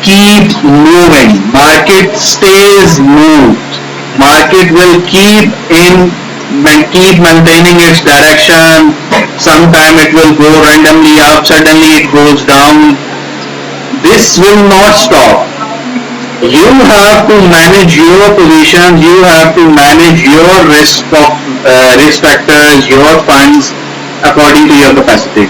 keep moving. Market stays moved. Market will keep maintaining its direction. Sometime it will go randomly up, suddenly it goes down. This will not stop. You have to manage your positions, you have to manage your risk factors, your funds according to your capacity.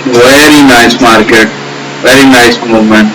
Very nice market, very nice movement.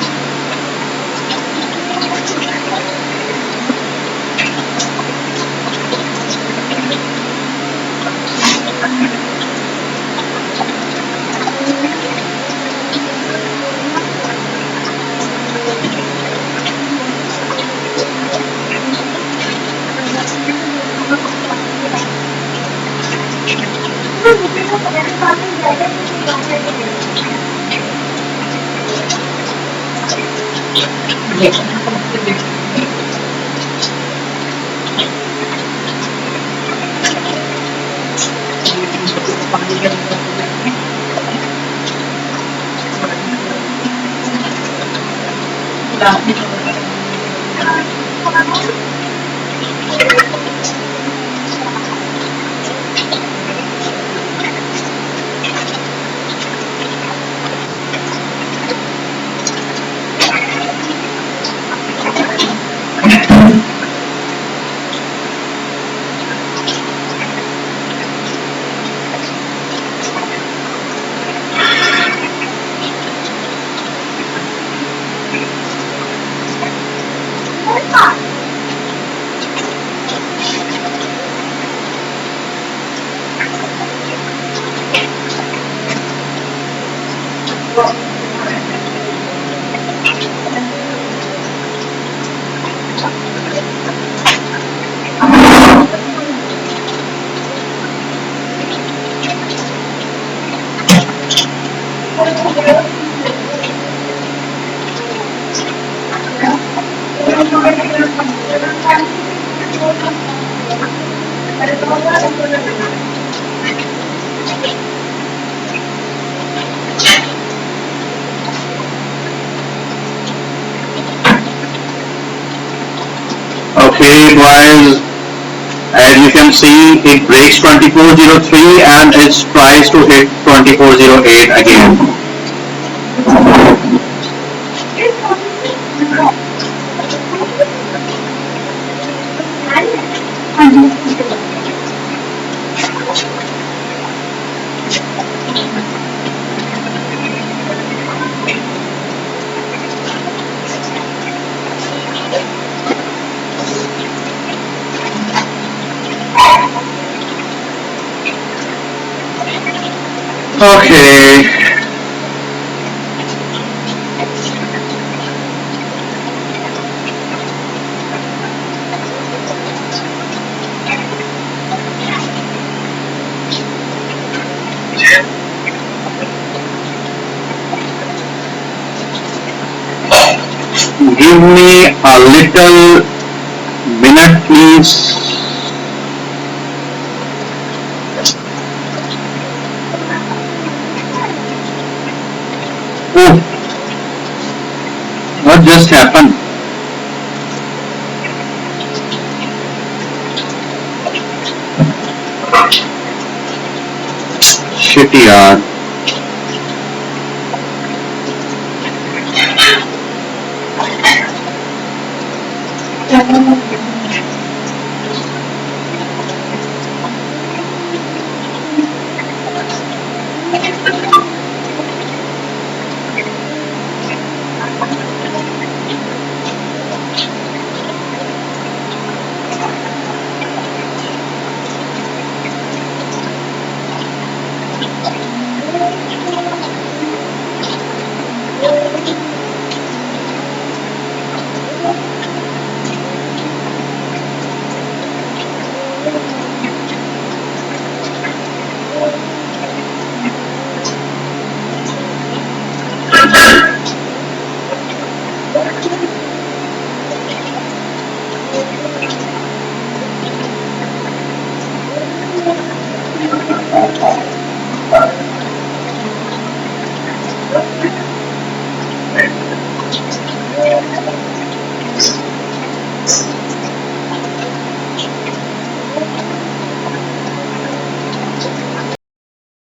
Okay, guys, as you can see, it breaks 2403 and it tries to hit 2408 again. Okay. Give me a little minute, please. Oh, what just happened? Shit, yaar.